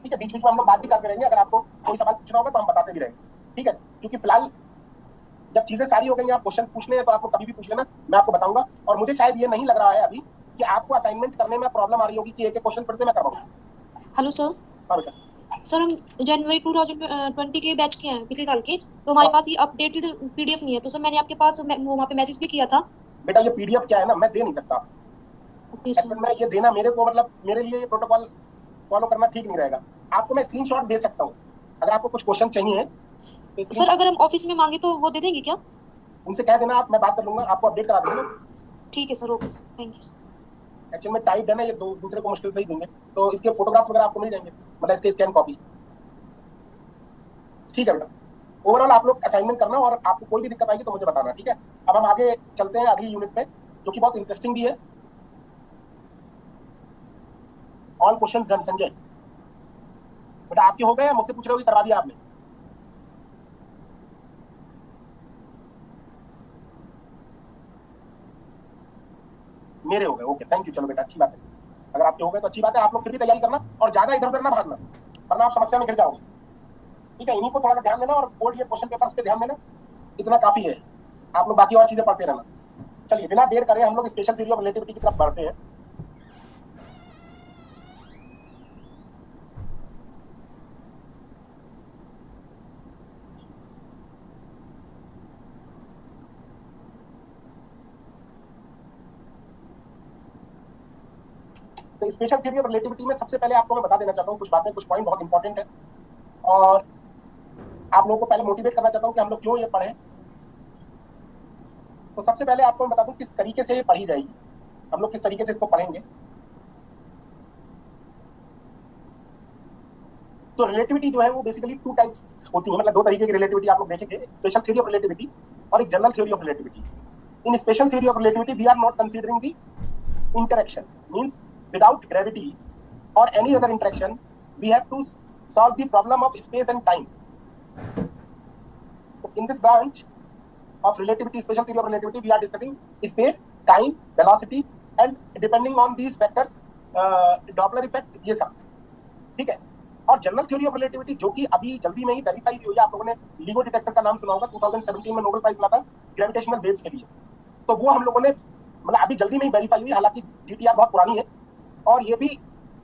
ठीक है, बीच बीच में हम लोग बात भी करते रहेंगे, अगर आपको कोई सवाल पूछना होगा तो हम बताते भी रहेंगे। ठीक है, क्योंकि फिलहाल जब चीजें सारी हो गई, आप क्वेश्चंस पूछने हैं तो आपको कभी भी पूछ लेना, मैं आपको बताऊंगा। और मुझे शायद ये नहीं लग रहा है अभी कि आपको असाइनमेंट करने में प्रॉब्लम आ रही होगी कि एक एक क्वेश्चन फिर से मैं करवाऊंगा। Hello sir. हाँ बेटा। सर हम जनवरी 2020 के बैच के हैं, पिछले साल के, तो हमारे पास ये अपडेटेड पीडीएफ नहीं है। तो सर मैंने आपके पास वहाँ पे मैसेज भी किया था, बेटा ये पीडीएफ क्या है ना, मैं दे नहीं सकता। Okay actual sir. में ये देना मेरे को, मतलब मेरे लिए ये प्रोटोकॉल फॉलो करना ठीक नहीं रहेगा। आपको मैं स्क्रीनशॉट दे सकता हूँ अगर आपको कुछ क्वेश्चन चाहिए तो सर screenshot- अगर हम ऑफिस में मांगे तो वो दे देंगे क्या? उनसे कह देना आप, मैं बात कर लूंगा, आपको अपडेट करा दूंगा। ठीक है sir, okay sir, thank you. Actual में टाइप है ना, ये दूसरे को मुश्किल से ही देंगे, तो इसके फोटोग्राफ्स वगैरह आपको मिल जाएंगे, मतलब इसके स्कैन कॉपी। ठीक है बेटा, ओवरऑल आप लोग असाइनमेंट करना और आपको कोई भी दिक्कत आएगी तो मुझे बताना, ठीक है। अब हम आगे चलते हैं अगली यूनिट पे, जो कि बहुत इंटरेस्टिंग भी है। All questions done Sanjay. बेटा आपके हो गए या मुझसे पूछ रहे हो कि करवा दिया आपने? मेरे हो गए, ओके थैंक यू। चलो बेटा अच्छी बात है, अगर आपके हो गए तो अच्छी बात है। आप लोग फिर भी तैयारी करना और ज्यादा इधर उधर ना भागना, वरना आप समस्या में गिर जाओगे, ठीक है। इन्हीं को थोड़ा सा ध्यान देना और बोर्ड ये क्वेश्चन पेपर्स पे ध्यान देना, इतना काफी है। आप लोग बाकी और चीजें पढ़ते रहना। चलिए बिना देर करे हम लोग स्पेशल थ्योरी ऑफ रिलेटिविटी की तरफ बढ़ते हैं। तो स्पेशल थ्योरी ऑफ रिलेटिविटी में सबसे पहले आपको मैं बता देना चाहता हूँ कुछ बातें, कुछ पॉइंट बहुत इंपॉर्टेंट है, और आप लोगों को पहले मोटिवेट करना चाहता हूँ कि हम लोग क्यों ये पढ़ें। तो सबसे पहले आपको मैं बता दूं किस तरीके से ये पढ़ी जाएगी, हम लोग किस तरीके से इसको पढ़ेंगे। तो रिलेटिविटी जो है वो बेसिकली टू टाइप्स होती है, मतलब दो तरीके की रिलेटिविटी आप लोग देखेंगे, स्पेशल थ्योरी ऑफ रिलेटिविटी और एक general theory of relativity. In special theory of relativity we are not considering the interaction, means without gravity or any other interaction we have to solve the problem of space and time. So in this branch of relativity, special theory of relativity, we are discussing space, time, velocity and depending on these factors Doppler effect, ये सब ठीक है। और general theory of relativity जो कि अभी जल्दी में ही वेरीफाई भी हुई है, आप लोगों ने लिगो डिटेक्टर का नाम सुना होगा, 2017 में नोबेल प्राइज मिला था ग्रेविटेशनल वेव्स के लिए, तो वो हम लोगों ने मतलब अभी जल्दी में ही वेरीफाई हुई, हालांकि जीटीआर बहुत पुरानी है। और ये भी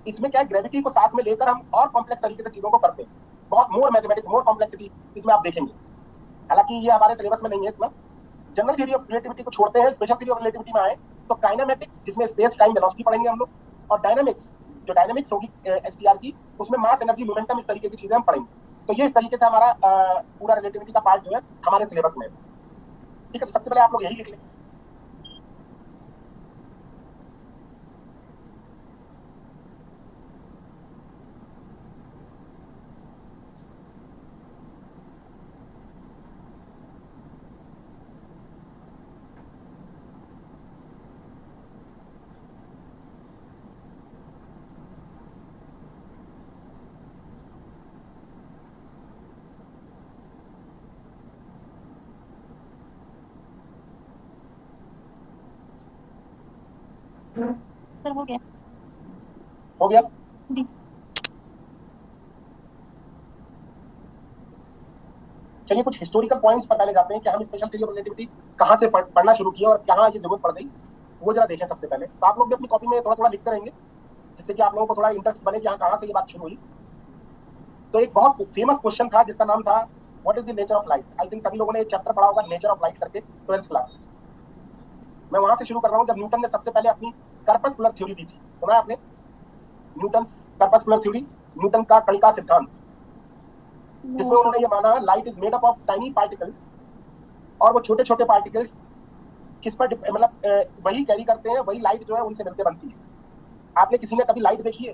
इसमें क्या है, ग्रेविटी को साथ में लेकर हम और कॉम्प्लेक्स तरीके से चीजों को करते हैं, बहुत मोर मैथमेटिक्स, मोर कॉम्प्लेक्सिटी इसमें आप देखेंगे, हालांकि ये हमारे सिलेबस में नहीं है इतना। जनरल थ्योरी ऑफ रिलेटिविटी को छोड़ते हैं, स्पेशल थ्योरी ऑफ रिलेटिविटी में आए तो काइनेमेटिक्स, जिसमें स्पेस टाइम वेलोसिटी पढ़ेंगे हम लोग, और डायनामिक्स, जो डायनामिक्स होगी एसटीआर की, उसमें मास एनर्जी मोमेंटम, इस तरीके की चीजें हम पढ़ेंगे। तो ये इस तरीके से हमारा पूरा रिलेटिविटी का पार्ट जो है हमारे सिलेबस में है, ठीक है। तो सबसे पहले आप लोग यही लिख लें। सर हो गया। हो गया जी। चलिए कुछ हिस्टोरिकल पॉइंट्स पर पहले जाते हैं कि हम स्पेशल थ्योरी ऑफ रिलेटिविटी कहाँ से पढ़ना शुरू किया और कहाँ ये जरूरत पड़ गई, वो जरा देखें सबसे पहले। तो आप लोग भी अपनी कॉपी में थोड़ा थोड़ा लिखते रहेंगे, जिससे कि आप लोगों को थोड़ा इंटरेस्ट बने कि हाँ कहाँ से ये बात शुरू हुई। तो एक बहुत फेमस क्वेश्चन था जिसका नाम था what is the nature of light. I think सभी लोगों ने एक चैप्टर पढ़ा होगा नेचर ऑफ लाइट करके 12th क्लास में। मैं वहां से शुरू कर रहा हूँ जब न्यूटन ने सबसे पहले अपनी कर्पस्कुलर थ्योरी दी थी, सुना है आपने? न्यूटन कर्पस्कुलर थ्योरी, न्यूटन का कणिका सिद्धांत, जिसमें उन्होंने ये माना light is made up of tiny particles, और वो छोटे छोटे पार्टिकल्स किस पर मतलब वही कैरी करते हैं, वही लाइट जो है उनसे मिलकर बनती है। आपने किसी ने कभी लाइट देखी है?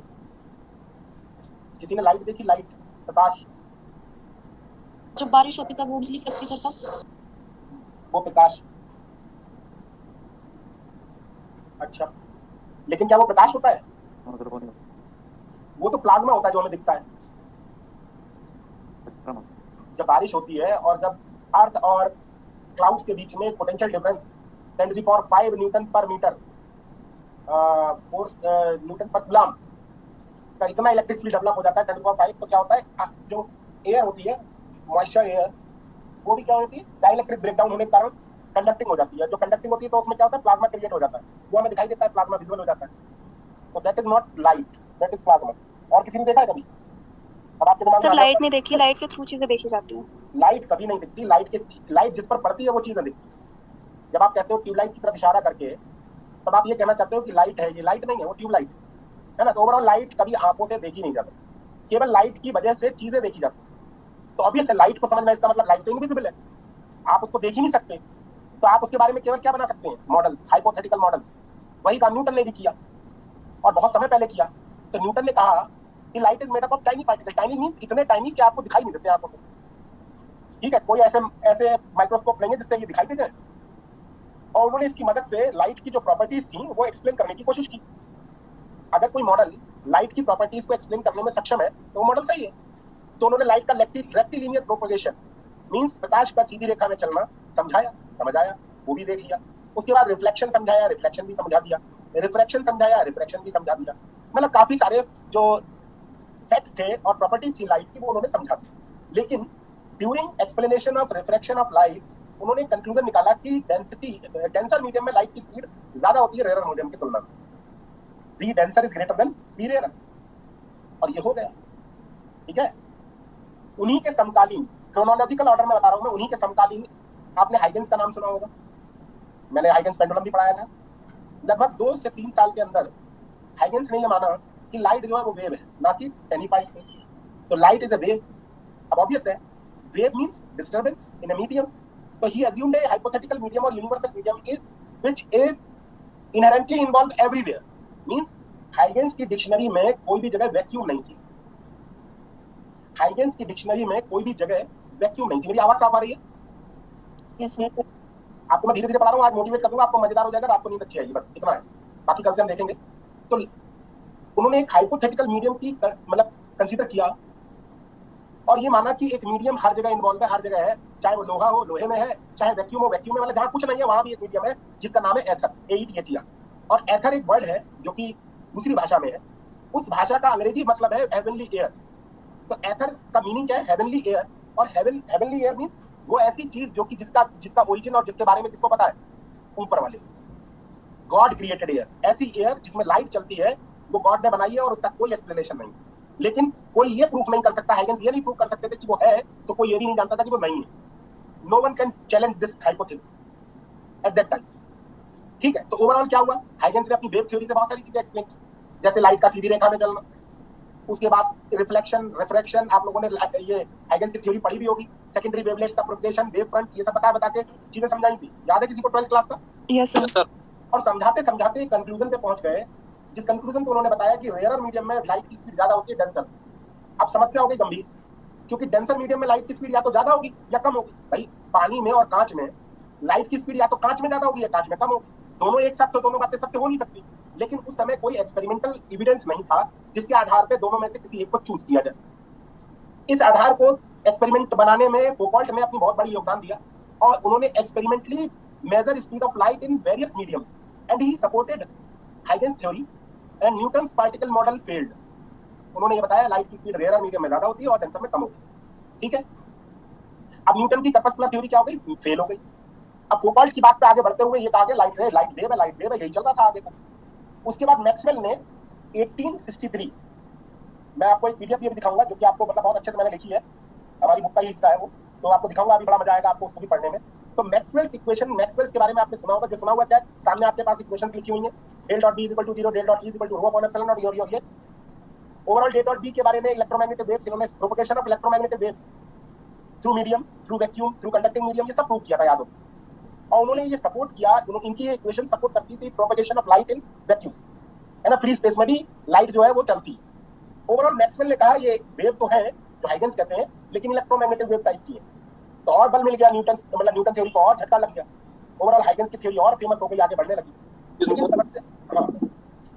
किसी ने लाइट देखी? लाइट, प्रकाश? जब बारिश होती तब वो बिजली कड़कती करता। वो प्रकाश, अच्छा, लेकिन क्या वो प्रकाश होता है? वो तो प्लाज्मा होता है जो हमें दिखता है। जब बारिश होती है और जब अर्थ और क्लाउड्स के बीच में पोटेंशियल डिफरेंस 10⁵ न्यूटन पर मीटर फोर्स न्यूटन पर कूलम का इतना इलेक्ट्रिक फील्ड डेवलप हो जाता है 10⁵, तो क्या होता है जो एयर होती है, मॉइस्चर एयर, वो भी क्या होती है डाइलेक्ट्रिक ब्रेकडाउन होने के कारण कंडक्टिंग हो जाती है। जो कंडक्टिंग होती है तो उसमें क्या होता है प्लाज्मा क्रिएट हो जाता है, वो हमें दिखाई देता है, प्लाज्मा विजुअल हो जाता है। तो that is not light, that is plasma. और किसी ने देखा है कभी? अब आपके दिमाग में लाइट नहीं देखी, लाइट के थ्रू चीजें देखी जाती हैं। लाइट कभी नहीं दिखती, लाइट जिस पर पड़ती है वो चीजें दिखती है। जब आप कहते हो ट्यूबलाइट की तरफ इशारा करके, तब आप ये कहना चाहते हो कि लाइट है, ये लाइट नहीं है, वो ट्यूबलाइट है ना। तो ओवरऑल लाइट कभी आंखों से देखी नहीं जा सकती, केवल लाइट की वजह से चीजें देखी जाती हैं। तो ऑब्वियस है लाइट को समझना, इसका मतलब लाइट तो इनविजिबल है, आप उसको देख ही नहीं सकते, तो आप उसके बारे में केवल क्या बना सकते हैं, मॉडल्स, हाइपोथेटिकल मॉडल्स। वही काम न्यूटन ने भी किया और बहुत समय पहले किया। तो न्यूटन ने कहा कि light is made up of tiny particle. Tiny means इतने टाइनी कि आपको दिखाई नहीं देते आंखों से, ठीक है। कोई ऐसे माइक्रोस्कोप नहीं है जिससे ये दिखाई दे जाए। और उन्होंने इसकी मदद से लाइट की जो प्रॉपर्टीज थी वो एक्सप्लेन करने की कोशिश की। अगर कोई मॉडल लाइट की प्रॉपर्टीज को एक्सप्लेन करने में सक्षम है तो वो मॉडल सही है। तो उन्होंने लाइट का रेक्टिलिनियर प्रोपगेशन मींस प्रकाश का सीधी रेखा में चलना समझाया, समझ आया, वो भी देख लिया। उसके बाद रिफ्लेक्शन समझाया, रिफ्लेक्शन भी समझा दिया, रिफ्रैक्शन समझाया, रिफ्रैक्शन भी समझा दिया। मतलब काफी सारे जो सेट्स थे और प्रॉपर्टीज थी लाइट की वो उन्होंने समझा दी। लेकिन during explanation of refraction of light उन्होंने कंक्लूजन निकाला कि डेंसर मीडियम में लाइट की स्पीड ज्यादा होती है रेयर मीडियम की तुलना में। V denser is greater than V rare, और ये हो गया, ठीक है। उन्हीं के समकालीन, क्रोनोलॉजिकल ऑर्डर में बता रहा हूं मैं, उन्हीं के समकालीन, आपने हाइगन्स का नाम सुना होगा, मैंने हाइगन्स पेंडुलम भी पढ़ाया था। लगभग 2 से 3 साल के अंदर हाइगन्स ने यह माना कि लाइट जो है वो वेव है, ना कि टेनी पार्टिकल्स। तो लाइट इज अ वेव। अब ऑब्वियस है, wave means disturbance in a medium. तो ही अज्यूम्ड ए हाइपोथेटिकल मीडियम और universal medium which is inherently involved everywhere. Means Huygens की डिक्शनरी में कोई भी जगह वैक्यूम नहीं थी। हाइगन्स की डिक्शनरी में कोई भी जगह वैक्यूम नहीं थी। मेरी आवाज साफ आ रही है? Yes sir. आपको मैं धीरे धीरे पढ़ा रहा हूँ, आज मोटिवेट कर दूंगा, आपको मजेदार हो जाएगा, आपको नींद अच्छी आएगी, बस इतना है। बाकी कल से हम देखेंगे। तो उन्होंने एक हाइपोथेटिकल मीडियम की मतलब कंसीडर किया और ये माना कि एक मीडियम हर जगह इन्वॉल्व है, हर जगह है, चाहे वो लोहा हो लोहे में है, चाहे वैक्यूम हो वैक्यूम में, मतलब जहाँ कुछ नहीं है वहां भी एक मीडियम है जिसका नाम है एथर, AETHER। और एथर एक वर्ड है जो कि दूसरी भाषा में है। उस भाषा का अंग्रेजी मतलब है हेवनली एयर। तो एथर का मीनिंग क्या है? Heavenly air. और हेवनली एयर मींस वो ऐसी चीज जो कि जिसका ओरिजिन और जिसके बारे में किसको पता है? ऊपर वाले। गॉड क्रिएटेड एयर, ऐसी एयर जिसमें लाइट चलती है वो गॉड ने बनाई है और उसका कोई एक्सप्लेनेशन नहीं। लेकिन कोई ये प्रूफ नहीं कर सकता, हाइगन्स ये नहीं प्रूव कर सकते थे कि वो है, तो कोई ये भी नहीं जानता था कि वो नहीं है। No one can challenge this hypothesis at that time, ठीक है। तो ओवरऑल क्या हुआ? हाइगन्स ने अपनी वेव थ्योरी से बहुत सारी चीजें एक्सप्लेन की, जैसे लाइट का सीधी रेखा में चलना। उसके बाद रिफ्लेक्शन, रिफ्रैक्शन, आप लोगों ने ये हाइगन्स की थ्योरी पढ़ी भी होगी, सेकेंडरी वेवलेट्स का प्रोपगेशन, वेव फ्रंट, ये सब बता के चीजें समझाई थी। याद है किसी को 12th क्लास का? Yes sir. और समझाते समझाते कंक्लूजन पे पहुंच गए, जिस कंक्लूजन पे उन्होंने बताया कि रेयर मीडियम में लाइट की स्पीड ज्यादा होती है डेंसर से। अब समस्या हो गई गंभीर, क्योंकि डेंसर मीडियम में लाइट की स्पीड या तो ज्यादा होगी या कम होगी। भाई पानी में और कांच में लाइट की स्पीड या तो कांच में ज्यादा होगी या कांच में कम होगी, दोनों एक साथ तो दोनों बातें सत्य हो नहीं सकती। लेकिन उस समय कोई एक्सपेरिमेंटल एविडेंस नहीं था जिसके आधार पे दोनों में से किसी एक को चूज किया जाए। इस आधार को एक्सपेरिमेंट बनाने में फौकॉल्ट ने अपनी बहुत बड़ी योगदान दिया और उन्होंने experimentally measure speed of light in various mediums and he supported Huygens theory and Newton's particle model failed. उन्होंने ये बताया लाइट की स्पीड रेयर मीडियम में ज्यादा होती है और डेंसर में कम होती है, ठीक है। अब न्यूटन की कर्पस्कुलर थ्योरी क्या हो गई? फेल हो गई। अब फौकॉल्ट की बात पे आगे बढ़ते हुए ये कहा गया लाइट रे, लाइट वेव है, लाइट वेव है, यही चल रहा था आगे तक। उसके बाद मैक्सवेल ने 1863, मैं आपको एक पीडीएफ भी दिखाऊंगा जो कि आपको मतलब बहुत अच्छे से मैंने लिखी है, हमारी बुक का ही हिस्सा है वो, तो आपको दिखाऊंगा, अभी बड़ा मजा आएगा आपको उसको भी पढ़ने में। तो मैक्सवेल्स इक्वेशन, मैक्सवेल्स के बारे में आपने सुना होगा, जो सुना हुआ क्या है? सामने आपके पास इक्वेशंस लिखी हुई हैं, del dot B is equal to 0, del dot e is equal to rho upon epsilon naught, ये ओवरऑल डेल डॉट बी के बारे में इलेक्ट्रोमैग्नेटिक वेव्स, इन्होंने propagation of electromagnetic waves through medium, through vacuum, through conducting medium, ये सब prove किया था, याद हो। और उन्होंने ये सपोर्ट किया, इनकी ये इक्वेशन सपोर्ट करती थी propagation of light in vacuum, है ना, फ्री स्पेस में भी लाइट जो है वो चलती है। ओवरऑल मैक्सवेल ने कहा ये वेव तो है जो हाइगन्स कहते हैं, लेकिन इलेक्ट्रोमैग्नेटिक वेव टाइप की है। तो और बल मिल गया न्यूटन थ्योरी को, और झटका लग गया। ओवरऑल हाइगन्स की थ्योरी और फेमस हो गई, आगे बढ़ने लगी। लेकिन समझते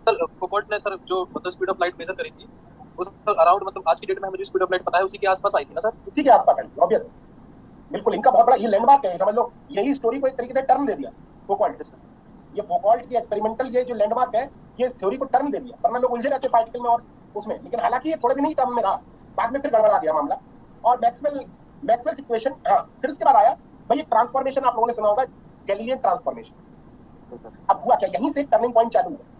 सर फौकॉल्ट ने सर जो मतलब स्पीड ऑफ लाइट मेजर करी थी उस अराउंड मतलब आज की डेट में हमें जो स्पीड ऑफ लाइट पता है उसी के आसपास आई थी ना सर? उसी के आसपास आई, ऑब्वियस बिल्कुल। इनका बहुत बड़ा ये लैंडमार्क है, समझ लो, यही स्टोरी को एक तरीके से टर्न दे दिया फौकॉल्ट। ये फौकॉल्ट की एक्सपेरिमेंटल ये जो लैंडमार्क है, ये इस थ्योरी को टर्न दे दिया, वरना लोग उलझे रहते पार्टिकल में और उसमें। लेकिन हालांकि ये थोड़े दिन ही टर्न में रहा, बाद में फिर गड़बड़ा गया मामला। और मैक्सवेल्स इक्वेशन, हाँ, फिर उसके बाद आया भाई ये ट्रांसफॉर्मेशन, आप लोगों ने सुना होगा गैलीलियन ट्रांसफॉर्मेशन। अब हुआ क्या, यहीं से टर्निंग पॉइंट चालू है।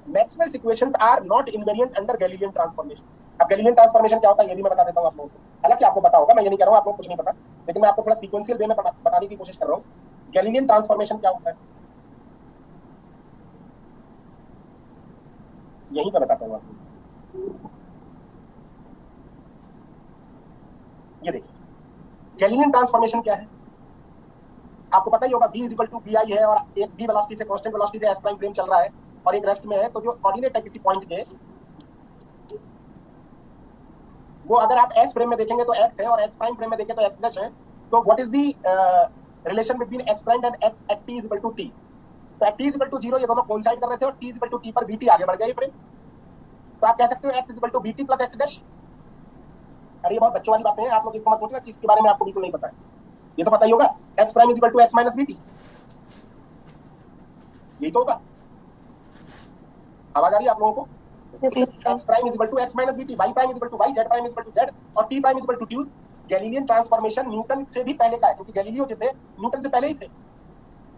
Maxwell's equations are not invariant under Galilean transformation. अब गैलीलियन ट्रांसफॉर्मेशन क्या होता है ये भी मैं बता देता हूँ आप लोगों को। हालांकि आपको पता होगा, मैं ये नहीं कह रहा हूँ आप लोग कुछ नहीं पता, लेकिन मैं आपको थोड़ा सीक्वेंशियल वे में बताने की कोशिश कर रहा हूँ। गैलीलियन ट्रांसफॉर्मेशन क्या होता है यहीं पर बताता हूँ आपको। ये देखिए गैलीलियन ट्रांसफॉर्मेशन क्या है, आपको पता ही होगा v इक्वल टू vi है और एक v वेलोसिटी से कांस्टेंट वेलोसिटी से s प्राइम फ्रेम चल रहा है और एक रेस्ट में है, तो जो कोऑर्डिनेट है किसी पॉइंट के वो अगर आप s फ्रेम में देखेंगे तो x है और x प्राइम फ्रेम में देखें तो x डैश है, तो what is the relation between x prime and x at t equal to t। तो एट t इक्वल टू 0 ये दोनों कोइंसाइड कर रहे थे और t इक्वल टू t पर vt आगे बढ़ गया ये फ्रेम, तो आप कह सकते हो x equal to vt plus x dash. अरे ये बहुत बच्चों वाली बातें हैं, आप लोग इसको मत सोचना कि इसके बारे में आपको बिल्कुल नहीं पता है, ये तो पता ही होगा x prime is equal to x minus vt, यही तो होगा। आवाज आ रही है आप लोगों को? x prime is equal to x minus vt, y prime is equal to y, z prime is equal to z और t prime is equal to t। Galilean transformation Newton से भी पहले का है, क्योंकि गैलीलियो जो थे न्यूटन से पहले ही थे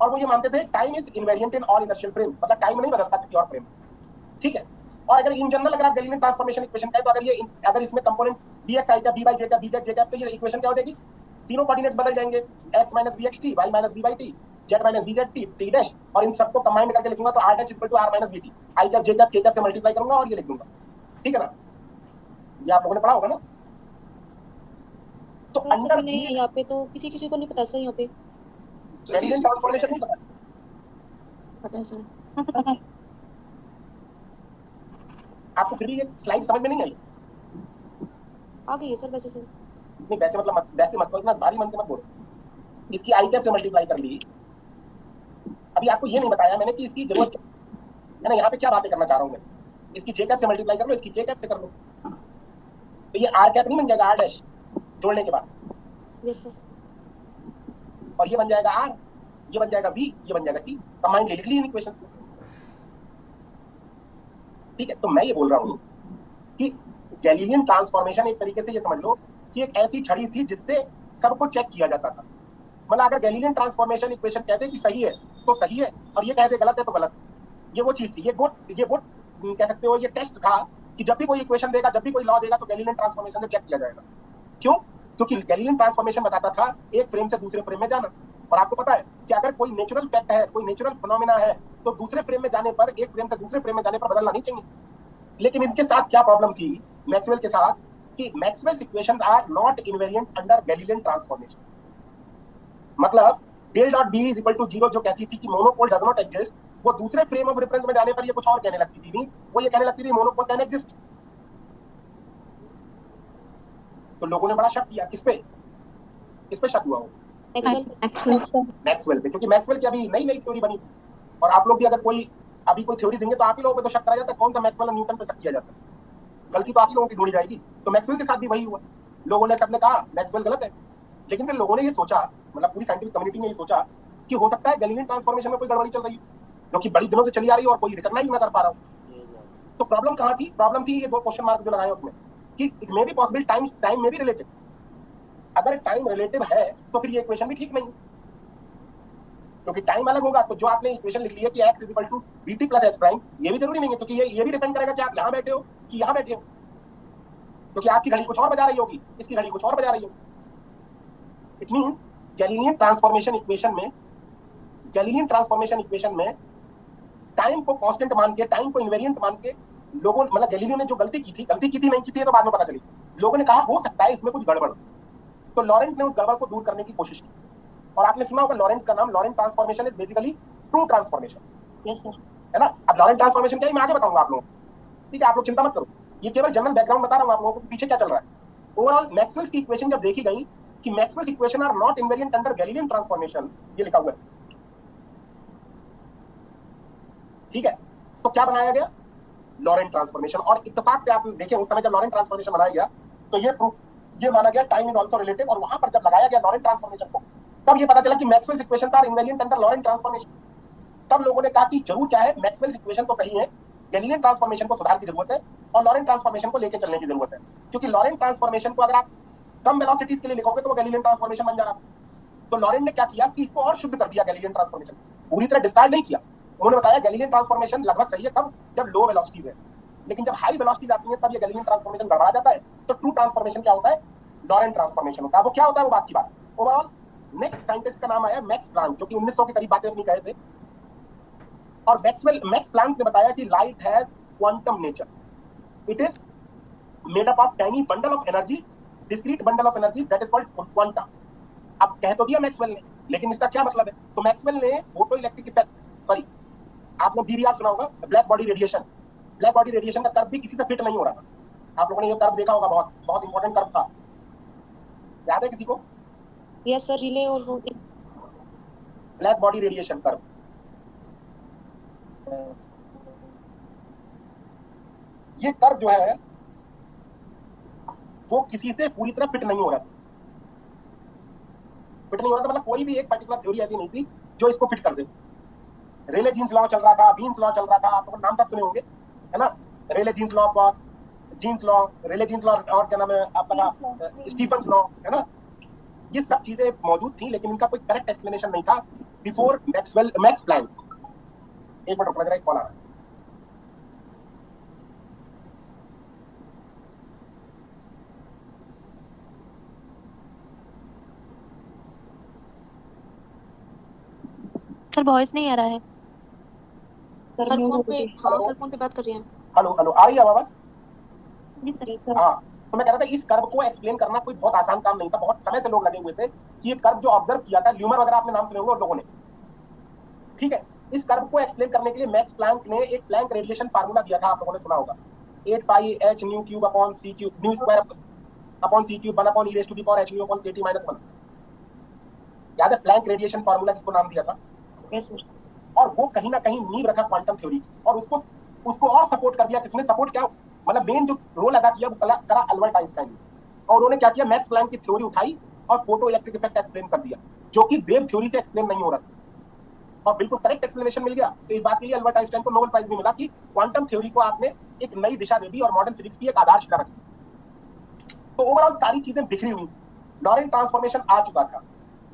और वो ये मानते थे time is invariant in all inertial frames, मतलब टाइम नहीं बदलता किसी और फ्रेम में, ठीक है। और अगर इन जनरल अगर आप गैलीलियन ट्रांसफॉर्मेशन इक्वेशन करें तो अगर इसमें कंपोनेंट vxi का by j का bz j का, तो ये इक्वेशन क्या हो जाएगी, तीनों कोऑर्डिनेट्स बदल जाएंगे, x minus vxt, y minus vyt, z minus vzt, t dash, और इन सबको कंबाइन करके लिखूंगा तो r dash equal to r minus vt, i cap j cap k cap से मल्टीप्लाई करूंगा और ये लिख दूंगा, ठीक है ना। ये आप लोगों ने पढ़ा होगा ना। तो अंडर नहीं यहाँ पे तो किसी को नहीं पता सर, यहाँ पे गैलीलियन ट्रांसफॉर्मेशन नहीं पता, पता है सर। हाँ सर पता है। आपको फिर भी ये स्लाइड समझ में नहीं आई? आ गई है सर वैसे तो। नहीं वैसे मतलब वैसे मत इतना भारी मन से मत बोलो। इसकी आई कैप से मल्टीप्लाई कर ली, अभी आपको ये नहीं बताया मैंने कि इसकी जरूरत क्या है ना, यहाँ पे क्या बातें करना चाह रहा हूँ मैं, इसकी जे कैप से मल्टीप्लाई कर लो, इसकी के कैप से कर लो, तो ये आर कैप नहीं बन जाएगा, आर डैश जोड़ने के बाद, यस सर। और ये बन जाएगा आर, ये बन जाएगा वी, ये बन जाएगा टी, कंबाइंड लिख ली इन इक्वेशंस में, ठीक है। तो मैं ये बोल रहा हूँ कि गैलीलियन ट्रांसफॉर्मेशन एक तरीके से ये समझ लो कि एक ऐसी छड़ी थी जिससे सबको चेक किया जाता था, मतलब अगर गैलीलियन ट्रांसफॉर्मेशन इक्वेशन कहते कि सही है तो सही है और ये कहते गलत है तो गलत, ये वो चीज थी, ये वो कह सकते हो ये टेस्ट था कि जब भी कोई इक्वेशन देगा, जब भी कोई लॉ देगा तो गैलीलियन ट्रांसफॉर्मेशन से चेक किया जाएगा। क्यों? क्योंकि गैलीलियन ट्रांसफॉर्मेशन बताता था एक फ्रेम से दूसरे फ्रेम में जाना, और आपको पता है कि अगर कोई नेचुरल फैक्ट है, कोई नेचुरल फिनोमेना है, तो दूसरे फ्रेम में जाने पर, एक फ्रेम से दूसरे फ्रेम में जाने पर बदलना नहीं चाहिए। लेकिन इनके साथ क्या प्रॉब्लम थी मैक्सवेल के साथ, कि Maxwell's equations are not invariant under Galilean transformation. मतलब del dot B is equal to 0 जो कहती थी कि मोनोपोल डज नॉट एग्जिस्ट, वो दूसरे फ्रेम ऑफ रेफरेंस में जाने पर ये कुछ और कहने लगती थी, मींस वो ये कहने लगती थी मोनोपोल कैन एग्जिस्ट। तो लोगों ने बड़ा शक किया, किस पे शक हुआ? मैक्सवेल पे, क्योंकि मैक्सवेल की अभी नई थ्योरी बनी थी, और आप लोग भी अगर कोई अभी कोई थ्योरी देंगे तो आप ही लोगों पे तो शक करा जाता है, कौन सा मैक्सवेल और न्यूटन पे शक किया जाता है, गलती तो आप ही लोगों की ढूंढी जाएगी। तो मैक्सवेल के साथ भी वही हुआ, लोगों ने सबने कहा मैक्सवेल गलत है, लेकिन फिर लोगों ने ये सोचा, मतलब पूरी साइंटिफिक कम्युनिटी ने ये सोचा कि हो सकता है गैलीलियन ट्रांसफॉर्मेशन में कोई गड़बड़ी चल रही है, जो कि बड़ी दिनों से चली आ रही है और कोई रिकॉग्नाइज ना कर पा रहा हूं। तो प्रॉब्लम कहाँ थी? प्रॉब्लम थी ये दो क्वेश्चन मार्क जो लगाए उसमें, कि it may be possible time में भी रिलेटिव। अगर टाइम रिलेटिव है तो फिर ये इक्वेशन भी ठीक नहीं, क्योंकि टाइम अलग होगा। तो जो आपने इक्वेशन लिख ली है कि x is equal to vt plus x prime, ये भी जरूरी नहीं है, क्योंकि ये भी डिपेंड करेगा कि आप यहाँ बैठे हो कि यहाँ बैठे हो, क्योंकि आपकी घड़ी कुछ और बजा रही होगी, इसकी घड़ी कुछ और बजा रही होगी। It means Galilean transformation equation में टाइम को कांस्टेंट मान के, टाइम को इनवेरिएंट मान के लोगों, मतलब गैलीलियो ने जो गलती की थी नहीं की थी तो बाद में पता चली, लोगों ने कहा हो सकता है इसमें कुछ गड़बड़, तो लॉरेंट ने उस गड़बड़ को दूर करने की कोशिश की। और आपने सुना होगा लॉरेंट का नाम, Laurent transformation is basically true transformation, yes sir. है ना। अब लॉरेंट ट्रांसफॉर्मेशन क्या है मैं आगे बताऊंगा आप लोगों को, ठीक है, आप लोग चिंता मत करो, ये केवल जनरल बैकग्राउंड बता रहा हूं आप लोगों को पीछे क्या चल रहा है। ओवरऑल मैक्सवेल्स की इक्वेशन जब देखी गई कि Maxwell's equation are not invariant under Galilean transformation, ये लिखा हुआ है, ठीक है। तो क्या बनाया गया? Laurent transformation. और इत्तेफाक से आप देखें उस समय जब लॉरेंट ट्रांसफॉर्मेशन बनाया गया तो ये माना गया टाइम इज आल्सो रिलेटिव, और वहां पर जब लगाया गया लॉरेंट ट्रांसफॉर्मेशन को, तब ये पता चला कि Maxwell's equations are invariant under Lorentz transformation. तब लोगों ने कहा कि जरूर क्या है, मैक्सवेल्स इक्वेशन तो सही है, गैलीलियन ट्रांसफॉर्मेशन को सुधार की जरूरत है और लॉरेंट ट्रांसफॉर्मेशन को लेकर चलने की जरूरत है, क्योंकि लॉरेंट ट्रांसफॉर्मेशन को अगर आप कम वेलोसिटीज के लिए लिखोगे तो वो गैलीलियन ट्रांसफॉर्मेशन बन जाना था। तो लॉरेंट ने क्या किया कि इसको और शुद्ध कर दिया, गैलीलियन ट्रांसफॉर्मेशन पूरी तरह डिस्कार्ड नहीं किया। उन्होंने बताया गैलीलियन ट्रांसफॉर्मेशन लगभग सही है कब, जब लो वेलोसिटीज है, लेकिन जब हाई वेलोसिटीज आती है तब ये गैलीलियन ट्रांसफॉर्मेशन गड़बड़ा जाता है। तो ट्रू ट्रांसफॉर्मेशन क्या होता है? लॉरेंट ट्रांसफॉर्मेशन होता है। वो क्या होता है, वो बात की बात। ओवरऑल नेक्स्ट साइंटिस्ट का नाम आया मैक्स प्लांक, जो कि 1900 के करीब बातें अपनी कहे थे। और मैक्स प्लांक ने बताया कि light has quantum nature, it is made up of tiny bundle of energies, discrete bundle of energies, that is called quanta. अब कह तो दिया मैक्सवेल ने, लेकिन इसका क्या मतलब है? तो मैक्सवेल ने फोटो इलेक्ट्रिक इफेक्ट, सॉरी आपने बीबीआर सुना होगा, black body radiation. Black body radiation का कर्व भी किसी से फिट नहीं हो रहा था। आप लोगों ने ये कर्व देखा होगा, बहुत बहुत इंपॉर्टेंट कर्व था, याद है किसी को? यस सर, रिले और वो ब्लैक बॉडी रेडिएशन कर्व। ये कर्व जो है वो किसी से पूरी तरह फिट नहीं हो रहा था। फिट नहीं हो रहा था मतलब कोई भी एक पर्टिकुलर थ्योरी ऐसी नहीं थी जो इसको फिट कर दे। रेले जीन्स लॉ चल रहा था, बीन्स लॉ चल रहा था, आप लोग नाम सब सुने होंगे, है ना? Rayleigh Jeans law for Jeans law, Rayleigh Jeans law, और क्या नाम है आपका, स्टीफन्स लॉ, है ना? ये सब चीजें मौजूद थी, लेकिन इनका कोई करेक्ट एक्सप्लेनेशन नहीं था बिफोर मैक्स प्लैंक। एक मिनट रुकना जरा, एक कॉल आ रहा है। सर वॉइस नहीं आ रहा है। सर फोन पे, हाँ सर फोन पे बात कर रही हैं। हेलो हेलो, आ रही है आवाज? जी सर। हाँ, तो मैं कह रहा था इस कर्व को एक्सप्लेन करना कोई बहुत आसान काम नहीं था। बहुत समय से लोग लगे हुए थे कि ये कर्व जो ऑब्जर्व किया था, ल्यूमर वगैरह आपने नाम सुने होंगे उन लोगों ने, ठीक है? इस कर्व को एक्सप्लेन करने के लिए मैक्स प्लैंक ने एक प्लैंक रेडिएशन फार्मूला दिया था, आप लोगों ने सुना होगा, 8 pi h nu cube upon c cube nu square upon c cube 1 upon e raise to the power h nu upon kt minus 1। याद है प्लैंक रेडिएशन फार्मूला जिसको नाम दिया था? Yes sir. और वो कहीं ना कहीं नींव रखा क्वांटम थ्योरी की, और उसको और सपोर्ट कर दिया। किसने सपोर्ट किया? मतलब मेन जो रोल अदा किया वो करा अल्बर्ट आइंस्टाइन ने। और उन्होंने क्या किया? मैक्स प्लैंक की थ्योरी उठाई और फोटो इलेक्ट्रिक इफेक्ट एक्सप्लेन कर दिया, जो कि वेव थ्योरी से एक्सप्लेन नहीं हो रहा था, और बिल्कुल करेक्ट एक्सप्लेनेशन मिल गया। तो इस बात के लिए अल्बर्ट आइंस्टाइन को नोबेल प्राइज भी मिला कि क्वांटम थ्योरी को आपने एक नई दिशा दे दी और मॉडर्न फिजिक्स की एक आधारशिला रखी। तो ओवरऑल सारी चीजें बिखरी हुई थी। लॉरेंट ट्रांसफॉर्मेशन आ चुका था,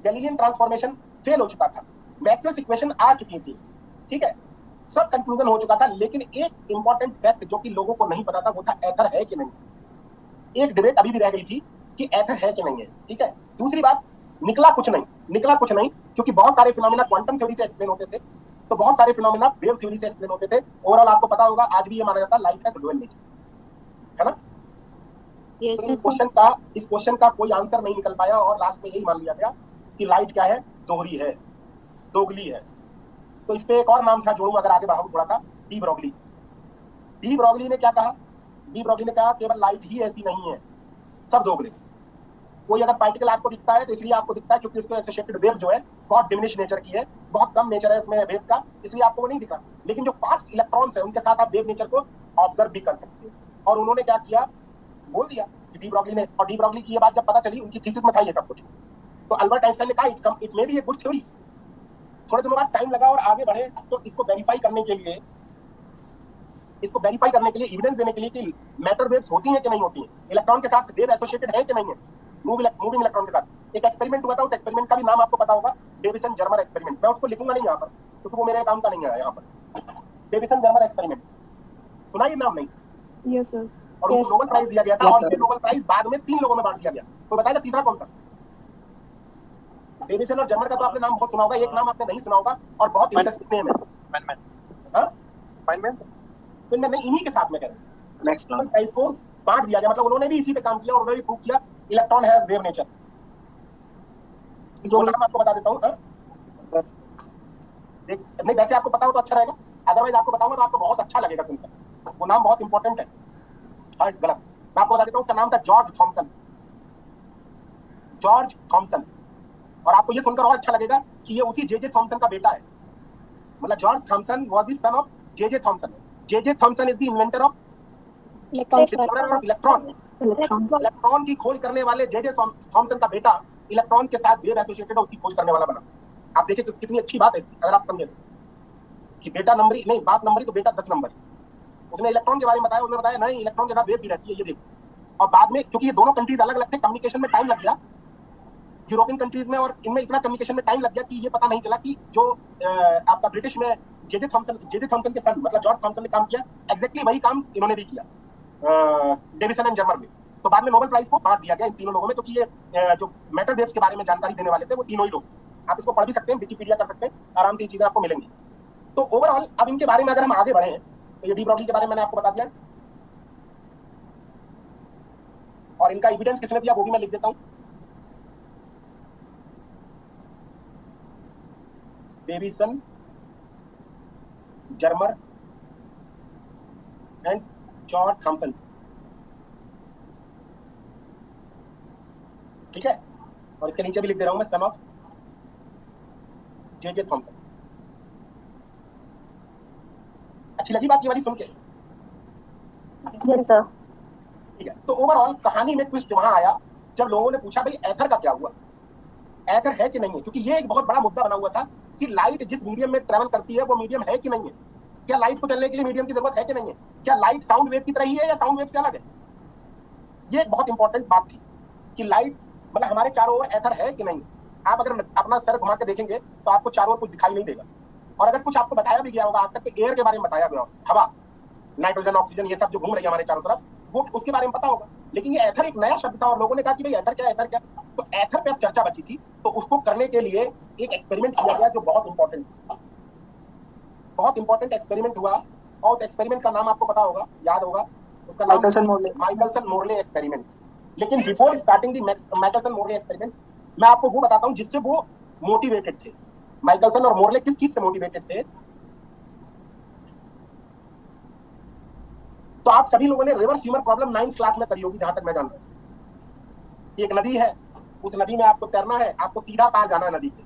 गैलीलियन ट्रांसफॉर्मेशन फेल हो चुका था, मैक्सवेल इक्वेशन आ चुकी थी, ठीक है, सब कंक्लूजन हो चुका था। लेकिन एक इंपॉर्टेंट फैक्ट जो कि लोगों को नहीं पता था वो था एथर है कि नहीं। एक डिबेट अभी भी रह गई थी कि एथर है कि नहीं है, ठीक है। दूसरी बात, निकला कुछ नहीं, क्योंकि बहुत सारे फिनोमेना क्वांटम थ्योरी से एक्सप्लेन होते थे, तो बहुत सारे फिनोमेना वेव थ्योरी से एक्सप्लेन होते थे। ओवरऑल आपको पता होगा आज भी ये माना जाता है लाइट हैज ड्यूअल नेचर, है ना? यस तो इस क्वेश्चन का कोई आंसर नहीं निकल पाया और लास्ट में यही मान लिया गया कि लाइट क्या है? दोहरी है, दोगली है। तो इस पे एक और नाम था, जोड़ूं अगर आगे बढ़ाऊं थोड़ा सा, डी ब्रोगली। डी ब्रोगली ने क्या कहा? डी ब्रोगली ने कहा केवल लाइट ही ऐसी नहीं है, सब दोगले। कोई अगर पार्टिकल आपको दिखता है तो इसलिए आपको दिखता है क्योंकि उसके एसोसिएटेड वेव जो है बहुत डिमिनिश नेचर की है, बहुत कम नेचर है इसमें वेव का, इसलिए आपको वो नहीं दिख रहा। लेकिन जो फास्ट इलेक्ट्रॉन्स है उनके साथ आप वेव नेचर को ऑब्जर्व भी कर सकते हैं। और उन्होंने क्या किया? बोल दिया कि डी ब्रोगली ने, और डी ब्रोगली की ये बात जब पता चली, उनकी थीसिस में था ये सब कुछ, तो अल्बर्ट आइंस्टाइन ने कहा it may be a good theory. थोड़े दिनों बाद टाइम लगा और आगे बढ़े, तो इसको वेरीफाई करने के लिए, एविडेंस देने के लिए कि मैटर वेव्स होती हैं कि नहीं होती हैं, इलेक्ट्रॉन के साथ वेव एसोसिएटेड है कि नहीं है, मूविंग इलेक्ट्रॉन के साथ। एक एक्सपेरिमेंट हुआ था, उस एक्सपेरिमेंट का भी नाम आपको पता होगा, डेविसन जर्मर एक्सपेरिमेंट। मैं उसको लिखूंगा नहीं यहाँ पर क्योंकि वो मेरे काम का नहीं है यहाँ पर। डेविसन जर्मर एक्सपेरिमेंट सुना ये नाम? नहीं। Yes sir. और उनको नोबेल प्राइज दिया गया था, और ये नोबेल प्राइज बाद में 3 लोगों में बांट दिया गया। तो बताएगा तीसरा कौन था? डेविसन और जर्मर का तो आपने नाम बहुत सुना होगा, एक नाम आपने नहीं सुना होगा और बहुत इंटरेस्टिंग नेम है। हां, फाइनमैन। तो मैं नहीं, इन्हीं के साथ में कह रहा हूं नेक्स्ट प्राइज को बांट दिया गया। मतलब उन्होंने भी इसी पे काम किया और उन्होंने भी प्रूव किया इलेक्ट्रॉन हैज वेव नेचर। जो नाम आपको बता देता हूं, हां नहीं, वैसे आपको पता हो तो अच्छा रहेगा, अदरवाइज आपको बताऊंगा तो आपको बहुत अच्छा लगेगा सुनकर। वो नाम बहुत इंपॉर्टेंट है। हाँ, इस गलत मैं आपको बता देता हूं, उसका नाम था जॉर्ज थॉमसन। और आपको ये सुनकर और अच्छा लगेगा कि ये उसी जे थॉमसन का बेटा है। मतलब George Thomson was the son of J Thomson. J Thomson is the inventor of electron. Electron की खोज करने वाले जे थॉमसन का बेटा इलेक्ट्रॉन के साथ वेव एसोसिएटेड है, उसकी खोज करने वाला बना। आप देखिए कितनी अच्छी बात है इसकी, अगर आप समझे कि बेटा नंबरी नहीं, बाप नंबरी तो बेटा 10 नंबरी। उसने इलेक्ट्रॉन के बारे में बताया, उसने बताया नहीं इलेक्ट्रॉन के साथ वेव भी रहती है, ये देखो। और बाद में क्योंकि ये दोनों कंट्रीज अलग अलग थे, कम्युनिकेशन में टाइम लग गया यूरोपियन कंट्रीज में, और इनमें इतना कम्युनिकेशन में टाइम लग गया कि ये पता नहीं चला कि जो आपका ब्रिटिश में जे थॉमसन के सन मतलब जॉर्ज थॉमसन ने काम किया, एग्जैक्टली वही काम इन्होंने भी किया डेविसन एंड जर्मर में। तो बाद में नोबेल प्राइज को बांट दिया गया इन तीनों लोगों में, क्योंकि ये जो मैटर वेव्स के बारे में जानकारी देने वाले थे वो तीनों ही लोग। आप इसको पढ़ भी सकते हैं, विकिपीडिया कर सकते हैं, आराम से ये चीजें आपको मिलेंगी। तो ओवरऑल अब इनके बारे में अगर हम आगे बढ़े तो ये डी ब्रॉगली के बारे में मैंने आपको बता दिया, और इनका एविडेंस किसने दिया वो भी मैं लिख देता हूं। Davisson, Germer and George Thomson. ठीक है, और इसके नीचे भी लिख दे रहा हूं मैं, सन ऑफ जे थॉमसन। अच्छी लगी बात ये वाली सुन के? Yes sir. ठीक है, तो ओवरऑल कहानी में ट्विस्ट वहां आया जब लोगों ने पूछा भाई एथर का क्या हुआ, एथर है कि नहीं है, क्योंकि ये एक बहुत बड़ा मुद्दा बना हुआ था कि लाइट जिस मीडियम में ट्रैवल करती है वो मीडियम है कि नहीं है, क्या लाइट को चलने के लिए मीडियम की जरूरत है कि नहीं है, क्या लाइट साउंड वेव की तरह ही है या साउंड वेव से अलग है। ये एक बहुत इंपॉर्टेंट बात थी कि लाइट मतलब हमारे चारों ओर एथर है कि नहीं। आप अगर अपना सर घुमा के देखेंगे तो आपको चारों ओर कुछ दिखाई नहीं देगा, और अगर कुछ आपको बताया भी गया होगा आज तक तो एयर के बारे में बताया गया होगा, हवा, नाइट्रोजन, ऑक्सीजन, ये सब जो घूम रही है हमारे चारों तरफ, वो उसके बारे में पता होगा। लेकिन ये एथर एक नया शब्द था और लोगों ने कहा कि भाई एथर क्या, एथर क्या। तो एथर पे अब चर्चा बची थी, तो उसको करने के लिए एक एक्सपेरिमेंट किया गया जो बहुत इंपॉर्टेंट एक्सपेरिमेंट हुआ, और उस एक्सपेरिमेंट का नाम आपको पता होगा, याद होगा, उसका नाम माइकलसन मोरले एक्सपेरिमेंट। लेकिन before starting the Michelson Morley experiment, मैं आपको वो बताता हूं जिससे वो मोटिवेटेड थे। माइकलसन और मोरले किस चीज से मोटिवेटेड थे? तो आप सभी लोगों ने reverse humour problem 9th class में करी होगी, जहां तक मैं जानता हूं। एक नदी है, उस नदी में आपको तैरना है, आपको सीधा पार जाना है नदी के।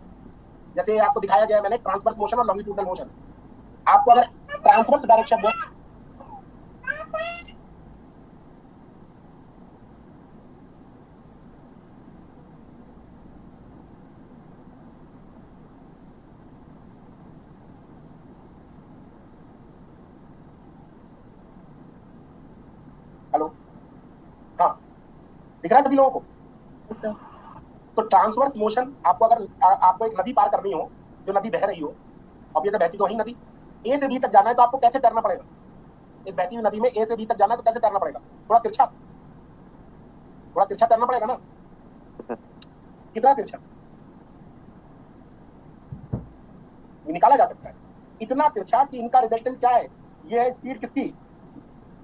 जैसे आपको दिखाया गया है मैंने, ट्रांसवर्स मोशन और लॉन्गिट्यूडनल मोशन। आपको अगर ट्रांसवर्स डायरेक्शन में हेलो, हाँ, दिख रहा है सभी लोगों को? सर तो ट्रांसवर्स मोशन आपको अगर आपको एक नदी पार करनी हो, जो नदी बह रही हो, अब ये से बहती तो वही नदी, ए से बी तक जाना है तो आपको कैसे तैरना पड़ेगा? इस बहती हुई नदी में ए से बी तक जाना है तो कैसे तैरना पड़ेगा? थोड़ा तिरछा तैरना पड़ेगा ना। कितना तिरछा? ये निकाला जा सकता है, इतना तिरछा कि इनका रिजल्टेंट क्या है? ये है स्पीड किसकी?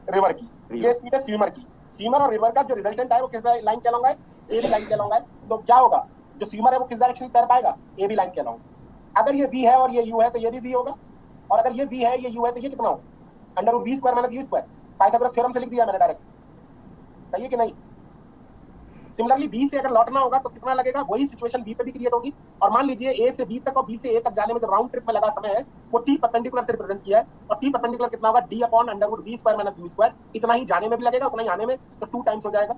रिवर की। ये स्पीड है स्विमर की। स्विमर और रिवर का जो रिजल्टेंट है वो किस लाइन के अलॉन्ग है? ए बी लाइन के अलॉन्ग है। तो क्या होगा, जो स्विमर है वो किस डायरेक्शन में तैर पाएगा? ए बी लाइन के अलॉन्ग। अगर ये v है और ये u है तो ये भी v होगा, और अगर ये v है ये u है तो ये कितना होगा? Under root v square minus u square. Pythagoras theorem से लिख दिया मैंने डायरेक्ट, सही है कि नहीं? सिमिलरली b से अगर लौटना होगा तो कितना लगेगा? वही सिचुएशन b पे भी क्रिएट होगी। और मान लीजिए a से b तक और b से a तक जाने में जो राउंड ट्रिप में लगा समय है वो t परपेंडिकुलर से रिप्रेजेंट किया है, और t परपेंडिकुलर कितना होगा? d upon under root v square minus u square. इतना ही जाने में भी लगेगा, उतना ही आने में, तो 2 टाइम्स हो जाएगा।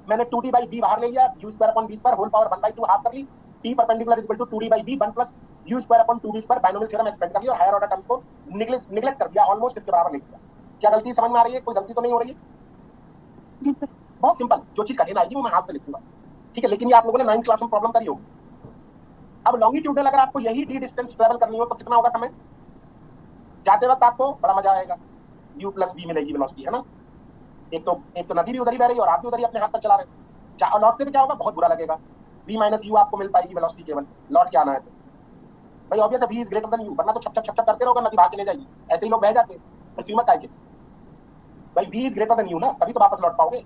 मैंने 2d by b बाहर ले लिया, u square upon b square whole power 1/2 half कर ली। t perpendicular is equal to 2d by b 1 plus u square upon 2b square. Binomial theorem expand कर लिया और हायर ऑर्डर टर्म्स को neglect कर दिया, ऑलमोस्ट इसके बराबर लिख दिया। क्या गलती समझ में आ रही है? कोई गलती तो नहीं हो रही है? जी सर। बहुत सिंपल, जो चीज कठिन आएगी वो मैं हाथ से लिखूंगा, ठीक है? लेकिन ये आप लोगों ने 9th क्लास में प्रॉब्लम करी होगी। अब लॉन्गिट्यूडनल अगर आपको यही d डिस्टेंस ट्रेवल करनी हो तो कितना होगा समय? जाते वक्त आपको बड़ा मजा आएगा, u प्लस v मिलेगी वेलोसिटी, है ना? एक तो नदी भी उधर ही बह रही है और आप भी उधर ही अपने हाथ पर चला रहे हो। और लौटते पे क्या होगा? बहुत बुरा लगेगा। v माइनस u आपको मिल पाएगी वेलोसिटी केवल, लौट के आना है तो भाई ऑब्वियस है v is greater then u, वरना तो छप छप करते रहोगे, नदी भाग के ले जाएगी। ऐसे ही लोग बह जाते हैं, तो सीमा का भाई v is greater then u ना, तभी तो वापस लौट पाओगे।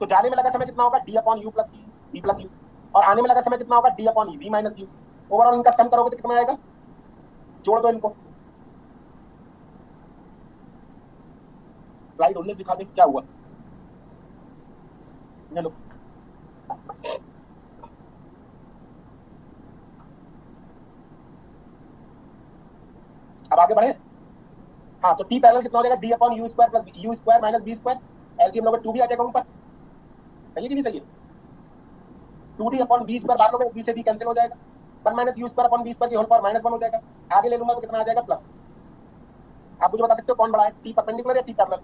तो जाने में लगा समय कितना होगा? d upon u plus v plus u, और आने में लगा समय कितना होगा? d upon v minus u। Overall इनका सम करोगे तो कितना आएगा? जोड़ दो इनको। स्लाइड 19 दिखा दे क्या हुआ, ये लो। अब आगे बढ़े। हाँ, तो t पैरेलल कितना हो जाएगा? d upon u square plus u square minus v square. LCM लोगे 2b आ जाएगा ऊपर, सही है कि नहीं सही है? 2d अपॉन b स्क्वायर बात लोगे, b से b कैंसिल हो जाएगा, 1 minus u square upon b square की होल पावर -1 हो जाएगा। आगे ले लूंगा तो कितना आ जाएगा? प्लस। आप मुझे बता सकते हो कौन बड़ा है, t परपेंडिकुलर या t पैरेलल?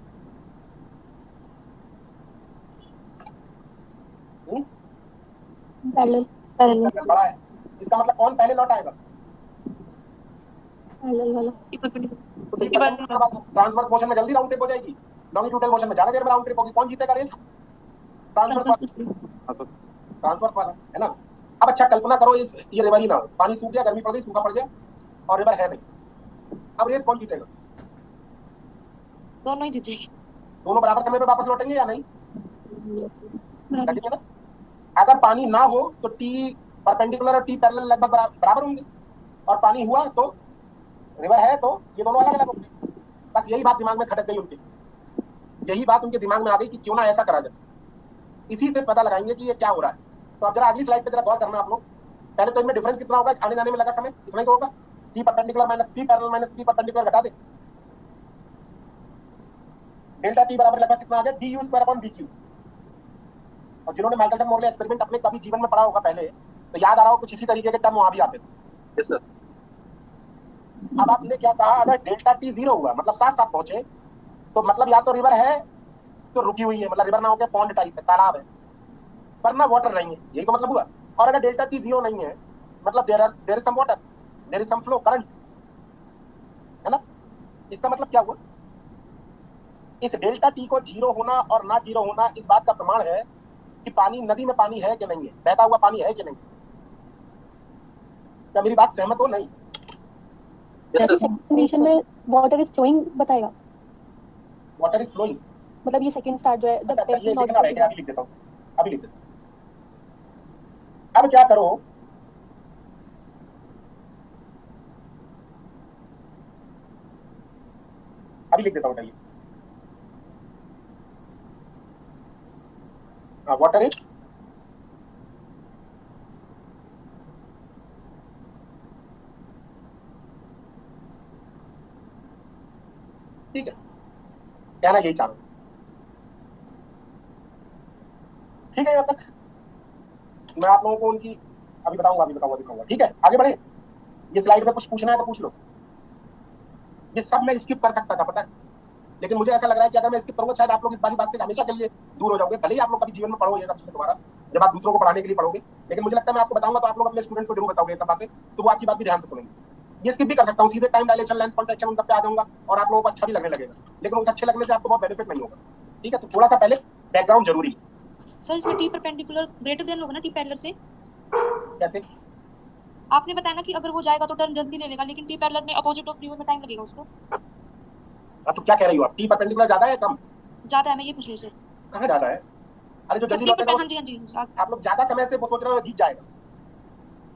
पैरेलल पैरेलल बड़ा है, इसका मतलब कौन पहले लौट आएगा? पैरेलल वाला। परपेंडिकुलर। ट्रांसवर्स मोशन में जल्दी राउंड ट्रिप हो जाएगी। लॉन्गिट्यूडल मोशन में ज्यादा देर में राउंड ट्रिप होगी, कौन जीतेगा रेस? ट्रांसवर्स वाला, है ना। अब अच्छा कल्पना करो ये रिवर ही ना हो, पानी सूख गया, गर्मी पड़ गई, सूखा पड़ गया और रिवर है नहीं, अब रेस कौन जीतेगा? दोनों ही जीतेंगे। दोनों बराबर समय पे वापस लौटेंगे या नहीं? लगेंगे ना। अगर पानी ना हो तो टी परपेंडिकुलर और टी पैरेलल लगभग बराबर होंगे, और पानी हुआ तो रिवर है तो ये दोनों अलग अलग होंगे। बस यही बात दिमाग में खटक गई उनके, यही बात उनके दिमाग में आ गई कि क्यों ना ऐसा करा जाए, इसी से पता लगाएंगे कि ये क्या हो रहा है। तो अब जरा अगली स्लाइड पे जरा गौर करना आप लोग। पहले तो इनमें डिफरेंस कितना होगा, आने जाने में लगा समय इतना ही तो होगा, t perpendicular minus t parallel minus t perpendicular घटा दे, डेल्टा टी बराबर लगभग कितना आ गया, d u square upon b q. और जिन्होंने माइकलसन मोरले एक्सपेरिमेंट अपने कभी जीवन में पढ़ा होगा पहले, तो याद आ रहा हो कुछ इसी तरीके के टर्म वहां भी आते थे। Yes sir. अब आपने क्या कहा, अगर डेल्टा टी 0 हुआ मतलब साथ साथ पहुंचे, तो मतलब या तो रिवर है तो रुकी हुई है, मतलब रिवर ना होकर पॉन्ड टाइप है, तालाब है, वरना वाटर नहीं है, यही तो मतलब हुआ। और अगर डेल्टा टी 0 नहीं है मतलब there is some water, there is some flow current, है ना। इसका मतलब क्या हुआ, इस डेल्टा टी को 0 होना और ना 0 होना इस बात का प्रमाण है कि पानी, नदी में पानी है कि नहीं है, बहता हुआ पानी है कि नहीं। क्या मेरी बात सहमत हो? नहीं। Yes sir. कंडीशन में वाटर इज फ्लोइंग बताएगा, वाटर इज फ्लोइंग, मतलब ये सेकंड स्टार्ट जो है जब अच्छा ये लिखना रहेगा, अभी लिख देता हूँ, अभी लिख देता हूँ। अब क्या करो, अभी लिख देता हूँ, बताइए। वाटर इज ठीक है, कहना यही चाहूँ, ठीक है। अब तक मैं आप लोगों को उनकी अभी बताऊंगा, ठीक है। आगे बढ़े, ये स्लाइड पे कुछ पूछना है तो पूछ लो। ये सब मैं स्किप कर सकता था, पता है, लेकिन मुझे ऐसा लग रहा है कि अगर मैं स्किप करूंगा शायद आप लोग इस वाली बात से हमेशा के लिए दूर हो जाओगे। भले ही आप लोग कभी जीवन में पढ़ो ये सब चीजें दोबारा, जब आप दूसरों को पढ़ाने के लिए पढ़ोगे, लेकिन मुझे लगता है मैं आपको बताऊंगा तो आप लोग अपने स्टूडेंट्स को जरूर बताओगे ये सब बातें, तो वो आपकी बात भी ध्यान से सुनेंगे। ये स्किप भी कर सकता हूँ, सीधे टाइम डायलेशन, लेंथ कॉन्ट्रैक्शन उन सब पे आ जाऊंगा और आप लोगों को अच्छा भी लगने लगेगा, लेकिन उस अच्छे लगने से आपको बहुत बेनिफिट नहीं होगा, ठीक है। तो थोड़ा सा पहले बैकग्राउंड जरूरी है। सर इसमें टी परपेंडिकुलर ग्रेटर देन होगा ना टी पैरेलल से? कैसे? आपने बताया ना कि अगर वो जाएगा तो टर्न जल्दी ले लेगा, लेकिन टी पैरेलल में अपोजिट ऑफ रिवर में टाइम लगेगा उसको। तो क्या कह रही हो आप, टी परपेंडिकुलर ज्यादा है या कम? ज्यादा है, मैं ये पूछ रही हूँ सर। कहाँ ज्यादा है? अरे जो जल्दी टी लौटेगा हाँ जी हाँ जी आप लोग ज्यादा समय से वो सोच रहे हो जीत जाएगा,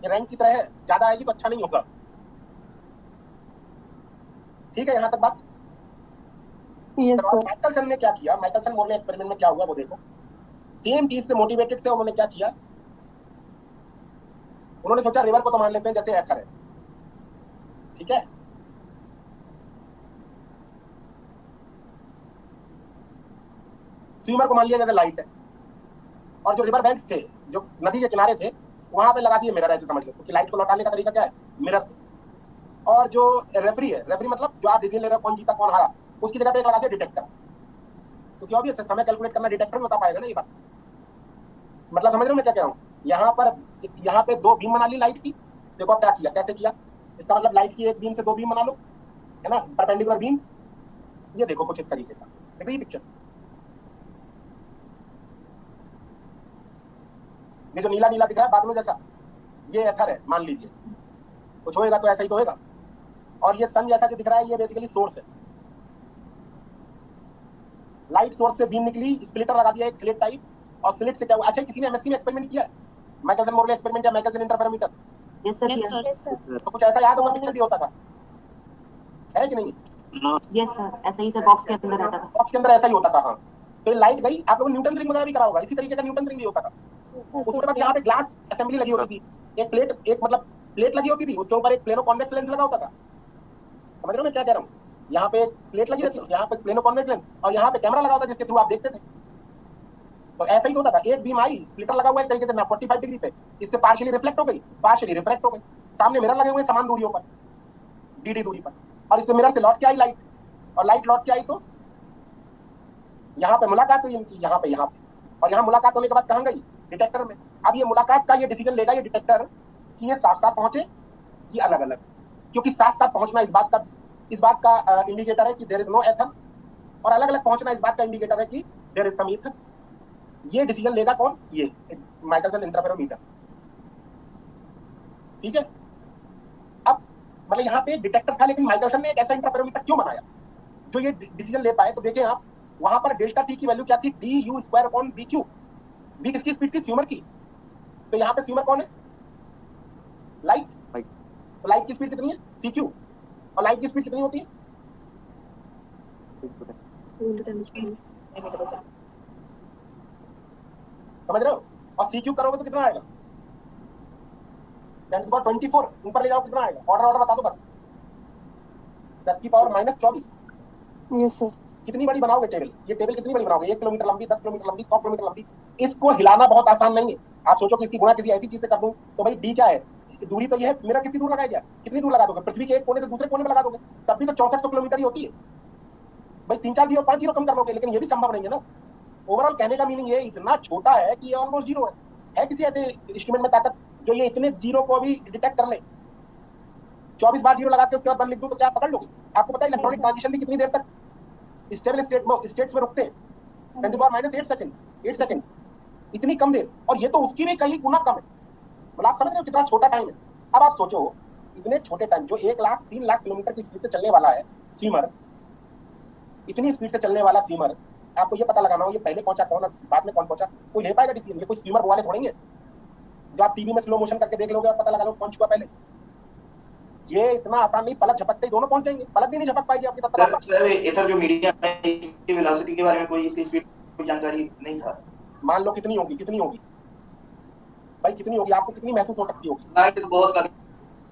ये रैंक की तरह है, ज्यादा आएगी तो अच्छा नहीं होगा, ठीक है। यहाँ तक बात। Yes sir. माइकलसन ने क्या किया, माइकलसन मोरले एक्सपेरिमेंट में क्या हुआ वो देखो। सेम चीज से मोटिवेटेड थे, उन्होंने क्या किया, उन्होंने सोचा रिवर को तो मान लेते हैं जैसे एथर है, ठीक है। स्विमर को मान लिया जैसे लाइट है, और जो रिवर बैंक्स थे, जो नदी के किनारे थे, वहां पे लगा दिए मिरर, ऐसे समझ लो कि लाइट को लौटाने का तरीका क्या है, मिरर से। और जो रेफरी है, रेफरी मतलब जो आप डिसीजन ले रहे हो कौन जीता कौन हारा, उसकी जगह पे एक लगा दिया डिटेक्टर, क्योंकि ऑब्वियस है समय कैलकुलेट करना डिटेक्टर में बता पाएगा ना ये बात। मतलब समझ रहे हो मैं क्या कह रहा हूँ। यहाँ पे 2 बीम बना ली लाइट की, देखो क्या किया, कैसे किया। इसका मतलब लाइट की एक बीम से 2 बीम बना लो, है ना, परपेंडिकुलर बीम्स। ये देखो कुछ इस तरीके का, देखो ये पिक्चर, ये जो नीला नीला दिख रहा है बादलों जैसा, ये एथर है मान लीजिए, कुछ होएगा तो ऐसा ही तो होएगा। और ये सन जैसा जो दिख रहा है ये बेसिकली सोर्स है, लाइट सोर्स से बीम निकली, स्प्लिटर लगा दिया एक स्लिट टाइप, और स्लिट से क्या हुआ। अच्छा किसी ने एमएससी में एक्सपेरिमेंट किया है माइकलसन मोरले एक्सपेरिमेंट या माइकलसन इंटरफेरोमीटर? Yes sir. तो कुछ ऐसा याद होगा, पिक्चर भी होता था, है कि नहीं? यस सर, ऐसे ही सर बॉक्स के अंदर रहता था। बॉक्स के अंदर ऐसा ही होता था, हाँ। तो लाइट गई, आप लोगों ने न्यूटन रिंग वगैरह भी करा होगा, इसी तरीके का न्यूटन रिंग भी होता था। उसके बाद यहाँ पे ग्लास असेंबली लगी होती थी, एक प्लेट लगी होती थी, उसके ऊपर एक प्लेनो कॉन्वेक्स लेंस लगा होता था। समझ रहे हो मैं क्या कह रहा हूँ। यहाँ पे एक प्लेट लगी रहती, यहाँ पे प्लेनो कॉन्वेक्स लेंस, और यहाँ पे कैमरा लगा होता है जिसके थ्रू आप देखते थे। तो ऐसा ही होता था, एक बीम आई, स्प्लिटर लगा हुआ है एक तरीके से 45 डिग्री पे, इससे पार्शियली रिफ्लेक्ट हो गई, पार्शियली रिफ्रैक्ट हो गई। सामने मिरर लगे हुए समान दूरियों पर, डी दूरी पर, और इससे मिरर से लौट के आई लाइट, और लाइट लौट के आई तो यहाँ पे मुलाकात हुई इनकी, यहाँ पे, और यहाँ मुलाकात होने के बाद कहाँ गई, डिटेक्टर में। अब ये मुलाकात का ये डिसीजन लेगा ये डिटेक्टर कि ये साथ साथ पहुंचे कि अलग अलग, क्योंकि साथ साथ पहुंचना इस बात का इंडिकेटर है कि देयर इज नो एथर और अलग अलग पहुंचना इस बात का इंडिकेटर है कि देयर इज सम ईथ। ये डिसीजन लेगा कौन? ये माइकलसन इंटरफेरोमीटर। ठीक है, अब मतलब यहाँ पे डिटेक्टर था, लेकिन माइकलसन ने एक ऐसा इंटरफेरोमीटर क्यों बनाया जो ये डिसीजन ले पाए? तो देखें आप, वहां पर डेल्टा टी की वैल्यू क्या थी? D u square upon b q. B किसकी स्पीड थी? स्यूमर की। तो यहाँ पे स्यूमर कौन है? लाइट। तो लाइट की स्पीड कितनी है? C q. और लाइट की स्पीड कितनी होती है? समझ रहे हो? और सी क्यू करोगे तो कितना आएगा? 10⁻24। ऊपर ले जाओ कितना आएगा? ऑर्डर बता दो बस। 10⁻24। Yes sir. कितनी बड़ी बनाओगे टेबल? ये टेबल कितनी बड़ी बनाओगे? 1 किलोमीटर लंबी, 10 किलोमीटर लंबी, 100 किलोमीटर लंबी। इसको हिलाना बहुत आसान नहीं है। आप सोचो कि इसकी गुणा किसी ऐसी चीज से कर दूं तो भाई डी क्या है? दूरी तो ये है। मेरा कितनी दूर लगाया गया? कितनी दूर लगा दोगे? पृथ्वी के एक कोने से दूसरे कोने में लगा दोगे, तब भी तो 6400 किलोमीटर ही होती है भाई। 3-4 जीरो 5 जीरो कम कर लोगे, लेकिन ये भी संभव नहीं है ना। ओवरऑल कहने का मीनिंग ये इतना छोटा है कि ये ऑलमोस्ट जीरो है किसी ऐसे इंस्ट्रूमेंट में ताकत जो ये इतने जीरो को भी डिटेक्ट कर ले? 24 बार जीरो लगा के उसके बाद 1 लिख दूं तो क्या पकड़ लोगे? आपको पता है इलेक्ट्रॉनिक ट्रांजिशन भी कितनी देर तक स्टेबल स्टेट्स में रुकते हैं? 10⁻8 सेकंड, 8 सेकंड, इतनी कम देर। और ये तो उसकी भी कहीं गुना कम है। मतलब आप समझ रहे हो कितना छोटा टाइम है? अब आप सोचो, इतने छोटे टाइम जो 1,03,00,000 किलोमीटर की स्पीड से चलने वाला है स्टीमर, इतनी स्पीड से चलने वाला स्टीमर, आपको ये पता लगाना हो ये पहले पहुंचा कौन और बाद में कौन पहुंचा? कोई ले पाएगा डिसीजन? ये कोई स्टीमर वाले थोड़ी है जो आप टीवी में स्लो मोशन करके देख लोगे और पता लगा लो कौन छुआ पहले। ये इतना आसान नहीं, पलक झपकते ही दोनों पहुंच जाएंगे। पलक भी नहीं झपक पाएगी आपकी तरफ। सर इधर जो मीडिया है इसकी वेलोसिटी के बारे में कोई इसकी स्पीड की जानकारी नहीं था। मान लो कितनी होगी? कितनी होगी भाई? कितनी होगी? आपको कितनी महसूस हो सकती होगी? लाइट से बहुत कम।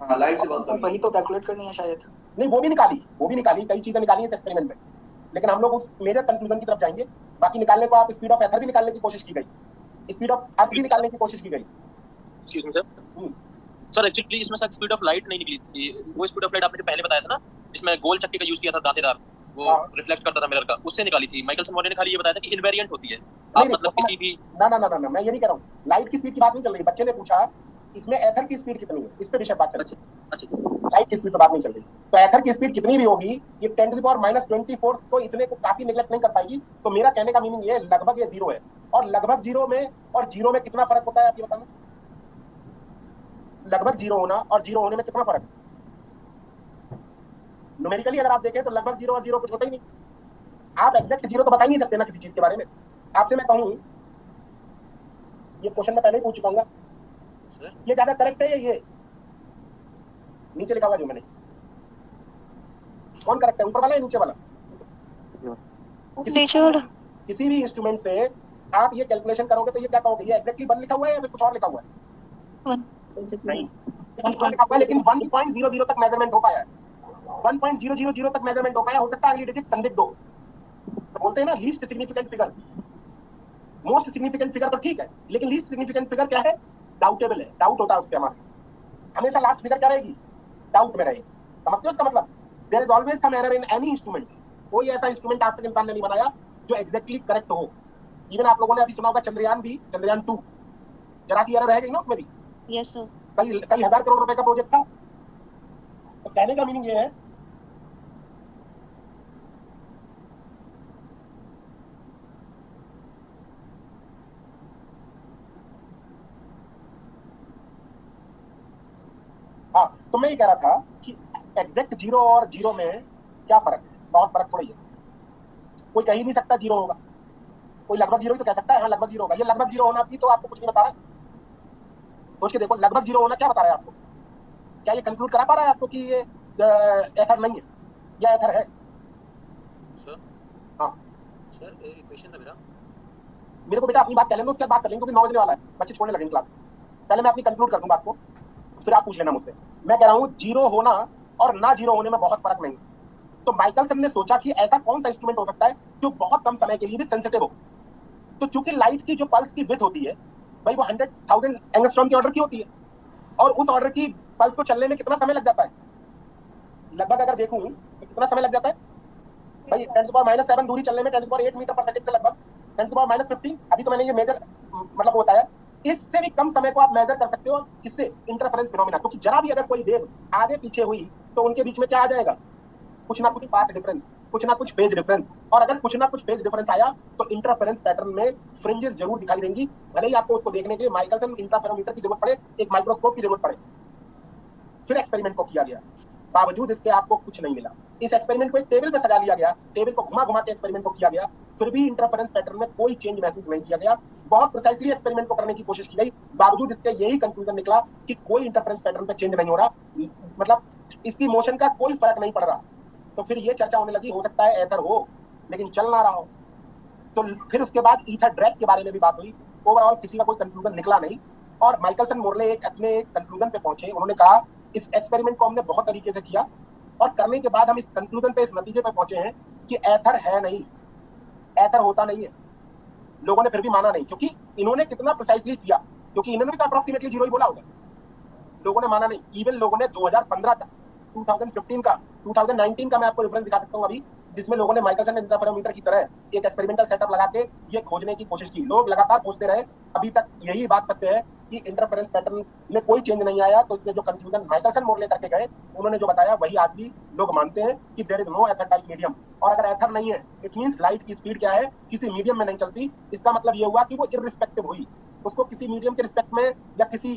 हां, लाइट से बहुत कम। वही तो कैलकुलेट करनी है शायद। नहीं, वो भी निकाली, कई चीजें निकाली इस एक्सपेरिमेंट में, लेकिन हम लोग उस मेजर कंक्लूजन की तरफ जाएंगे। बाकी निकालने को आप स्पीड ऑफ एथर भी निकालने की कोशिश की गई, स्पीड ऑफ अर्थ भी निकालने की कोशिश की गई। Excuse me sir. Sir actually इसमें शायद स्पीड ऑफ लाइट नहीं निकली थी। वो स्पीड ऑफ लाइट आपने जो पहले बताया था ना, जिसमें गोल चक्के का यूज किया था, दांतेदार, वो रिफ्लेक्ट करता था मिरर का, उससे निकाली थी। माइकलसन मॉडल ने खाली ये बताया था कि इनवेरिएंट होती है। आप मतलब किसी भी ना, मैं ये नहीं कह रहा हूं। लाइट की स्पीड की बात नहीं चल रही। बच्चे ने पूछा इसमें एथर की स्पीड कितनी है, इस पे विषय बात चल रही है। अच्छा, लाइट की स्पीड पे बात नहीं चल रही। तो एथर की स्पीड कितनी भी होगी, ये 10⁻24 तो इतने को काफी नेगलेक्ट नहीं कर पाएगी। तो मेरा कहने का मीनिंग ये लगभग ये जीरो है। और लगभग जीरो में और जीरो में कितना फर्क होता है आप ये बताना? लगभग जीरो होना और जीरो होने में कितना फर्क? न्यूमेरिकली अगर आप देखें तो लगभग जीरो और जीरो कुछ होता ही नहीं। आप एग्जैक्ट जीरो तो बता ही नहीं सकते ना किसी चीज के बारे में। आपसे मैं कहूं, ये क्वेश्चन मैं पहले ही पूछ चुका हूं, ये ज्यादा करेक्ट है या ये नीचे लिखा हुआ जो मैंने? कौन करेक्ट है, ऊपर वाला या नीचे वाला? किसी भी इंस्ट्रूमेंट से आप ये कैलकुलेशन करोगे तो ये क्या कहोगे? ये एग्जैक्टली 1 लिखा हुआ है या कुछ और लिखा हुआ है? नहीं, कुछ और लिखा हुआ है, लेकिन 1.00 तक मेजरमेंट हो पाया है। 1.000 तक मेजरमेंट हो पाया। हो सकता है अगली डिजिट संदिग्ध हो। तो बोलते हैं ना least significant figure. Most significant figure तो ठीक है, लेकिन लीस्ट सिग्निफिकेंट फिगर क्या है? डाउटेबल है, डाउट होता है उस पे हमारा। हमेशा लास्ट फिगर क्या रहेगी? डाउट में रहेगी। समझते हो इसका मतलब? There is always some error in any instrument. कोई ऐसा इंस्ट्रूमेंट आज तक इंसान ने नहीं बनाया जो एग्जैक्टली करेक्ट हो। इवन आप लोगों ने अभी सुना होगा चंद्रयान 2, जरा सी एरर रह गई ना उसमें भी। Yes sir. कई हजार करोड़ रुपए का प्रोजेक्ट था। तो कहने का मीनिंग ये है हाँ, तो मैं ये कह रहा था कि एग्जैक्ट जीरो और जीरो में क्या फर्क है? बहुत फर्क थोड़ी है। कोई कह ही नहीं सकता जीरो होगा। कोई लगभग जीरो ही तो कह सकता है हाँ लगभग जीरो होगा। ये लगभग जीरो होना भी तो आपको कुछ नहीं बता रहा है। सोच के देखो, लगभग जीरो होना क्या बता रहा है आपको? क्या ये कंक्लूड करा पा रहा है आपको कि ये एथर नहीं है या एथर है? सर हाँ सर, एक क्वेश्चन था मेरे को बेटा अपनी बात कर लेना, उसके बाद बात कर लेंगे क्योंकि 9 बजने वाला है, बच्चे छोड़ने लगे क्लास। पहले मैं अपनी कंक्लूड कर दूं बात को, फिर आप पूछ लेना मुझसे। मैं कह रहा हूँ जीरो होना और ना जीरो होने में बहुत फर्क नहीं। तो माइकलसन ने सोचा कि ऐसा कौन सा इंस्ट्रूमेंट हो सकता है जो बहुत कम समय के लिए भी सेंसिटिव हो। तो चूंकि लाइट की जो पल्स की विड्थ होती है भाई वो 100,000 एंगस्ट्रॉम के ऑर्डर की होती है, और उस ऑर्डर की पल्स को चलने में कितना समय लग जाता है? लगभग अगर देखूं तो कितना समय लग जाता है भाई? 10⁻⁷ दूरी चलने में 10⁸ मीटर पर सेकंड से लगभग 10⁻⁻15। अभी तो मैंने ये मेजर मतलब बताया। इससे भी कम समय को आप मेजर कर सकते हो किससे? Interference phenomena. क्योंकि जरा भी अगर कोई वेव आगे पीछे हुई तो उनके बीच में क्या आ जाएगा? कुछ ना कुछ पाथ डिफरेंस, कुछ ना कुछ फेज डिफरेंस, और अगर कुछ ना कुछ फेज डिफरेंस आया तो इंटरफेरेंस पैटर्न में फ्रिंजेस जरूर दिखाई देंगी। भले ही आपको उसको देखने के लिए माइकलसन इंटरफेरोमीटर की जरूरत पड़े, एक माइक्रोस्कोप की जरूरत पड़े। फिर एक्सपेरिमेंट को किया गया, बावजूद इसके आपको कुछ नहीं मिला। इस एक्सपेरिमेंट को एक टेबल पे सजा लिया गया, टेबल को घुमा घुमा के एक्सपेरिमेंट को किया गया, फिर भी इंटरफेरेंस पैटर्न में कोई चेंज महसूस नहीं किया गया। बहुत प्रिसाइसली एक्सपेरिमेंट को करने की कोशिश की गई, बावजूद इसके यही कंक्लूजन निकला कि कोई इंटरफेरेंस पैटर्न पे चेंज नहीं हो रहा, मतलब इसकी मोशन का कोई फर्क नहीं पड़ रहा। तो फिर ये चर्चा होने लगी, हो सकता है एथर हो लेकिन चल ना रहा हो। तो फिर उसके बाद ईथर ड्रैग के बारे में भी बात हुई। ओवरऑल किसी का कोई कंक्लूजन निकला नहीं, और माइकलसन मोरले एक अपने कंक्लूजन पे पहुंचे। उन्होंने कहा इस एक्सपेरिमेंट को हमने बहुत तरीके से किया और करने के बाद हम इस कंक्लूजन पे, इस नतीजे पे पहुंचे हैं कि एथर है नहीं, एथर होता नहीं है। लोगों ने फिर भी माना नहीं, क्योंकि इन्होंने कितना प्रिसाइसली किया, क्योंकि इन्होंने भी तो अप्रोक्सीमेटली जीरो ही बोला होगा। लोगों ने माना नहीं। इवन लोगों ने 2015 तक, 2015 का, 2019 का मैं आपको रेफरेंस दिखा सकता हूँ अभी, जिसमें लोगों ने माइकलसन इंटरफेरोमीटर की तरह एक एक्सपेरिमेंटल सेटअप लगा के ये खोजने की कोशिश की। लोग लगातार खोजते रहे, अभी तक यही बात सत्य है कि इंटरफेरेंस पैटर्न में कोई चेंज नहीं आया। तो इससे जो कंक्लूजन माइकलसन मोरले करके गए, उन्होंने जो बताया वही आज भी लोग मानते हैं कि there is no ether type medium. और अगर एथर नहीं है, इट मींस लाइट की स्पीड क्या है, किसी मीडियम में नहीं चलती। इसका मतलब ये हुआ कि वो इररिस्पेक्टिव हुई, उसको किसी मीडियम के रिस्पेक्ट में या किसी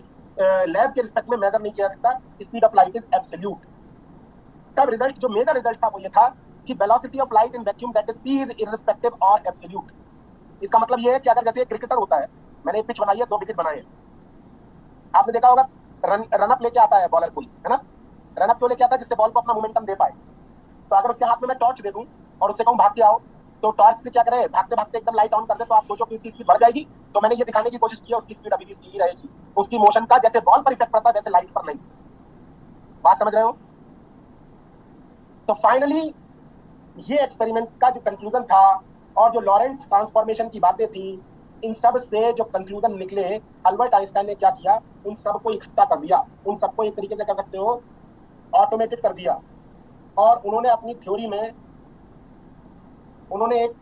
लैब के रिस्पेक्ट में मेजर नहीं किया सकता। Speed of light is absolute. तब रिजल्ट, जो मेजर रिजल्ट था वो ये था कि velocity of light in vacuum that is c is irrespective और एब्सोल्यूट। इसका मतलब ये है कि अगर जैसे एक क्रिकेटर होता है, मैंने एक पिच बनाई है, 2 विकेट बनाए हैं, आपने देखा होगा रनअप लेके आता है बॉलर कोई, है ना। रनअप क्यों लेके आता है? जिससे बॉल को अपना मोमेंटम दे पाए। तो अगर उसके हाथ में मैं टॉर्च दे दूं और उससे कहूं भाग के आओ, तो टॉर्च से क्या करे, भागते भागते एकदम लाइट ऑन कर दे, तो आप सोचो कि इसकी स्पीड बढ़ जाएगी। तो मैंने ये दिखाने की कोशिश की है उसकी स्पीड अभी भी सी ही रहेगी। उसकी मोशन का जैसे बॉल पर इफेक्ट पड़ता है वैसे लाइट पर नहीं। बात समझ रहे हो? तो फाइनली ये एक्सपेरिमेंट का जो कंक्लूजन था और जो लॉरेंस ट्रांसफॉर्मेशन की बातें थी, इन सब से जो कंक्लूजन निकले, अल्बर्ट आइंस्टाइन ने क्या किया, उन सबको इकट्ठा कर दिया, उन सबको एक तरीके से कह सकते हो ऑटोमेटेड कर दिया। और उन्होंने अपनी थ्योरी में उन्होंने एक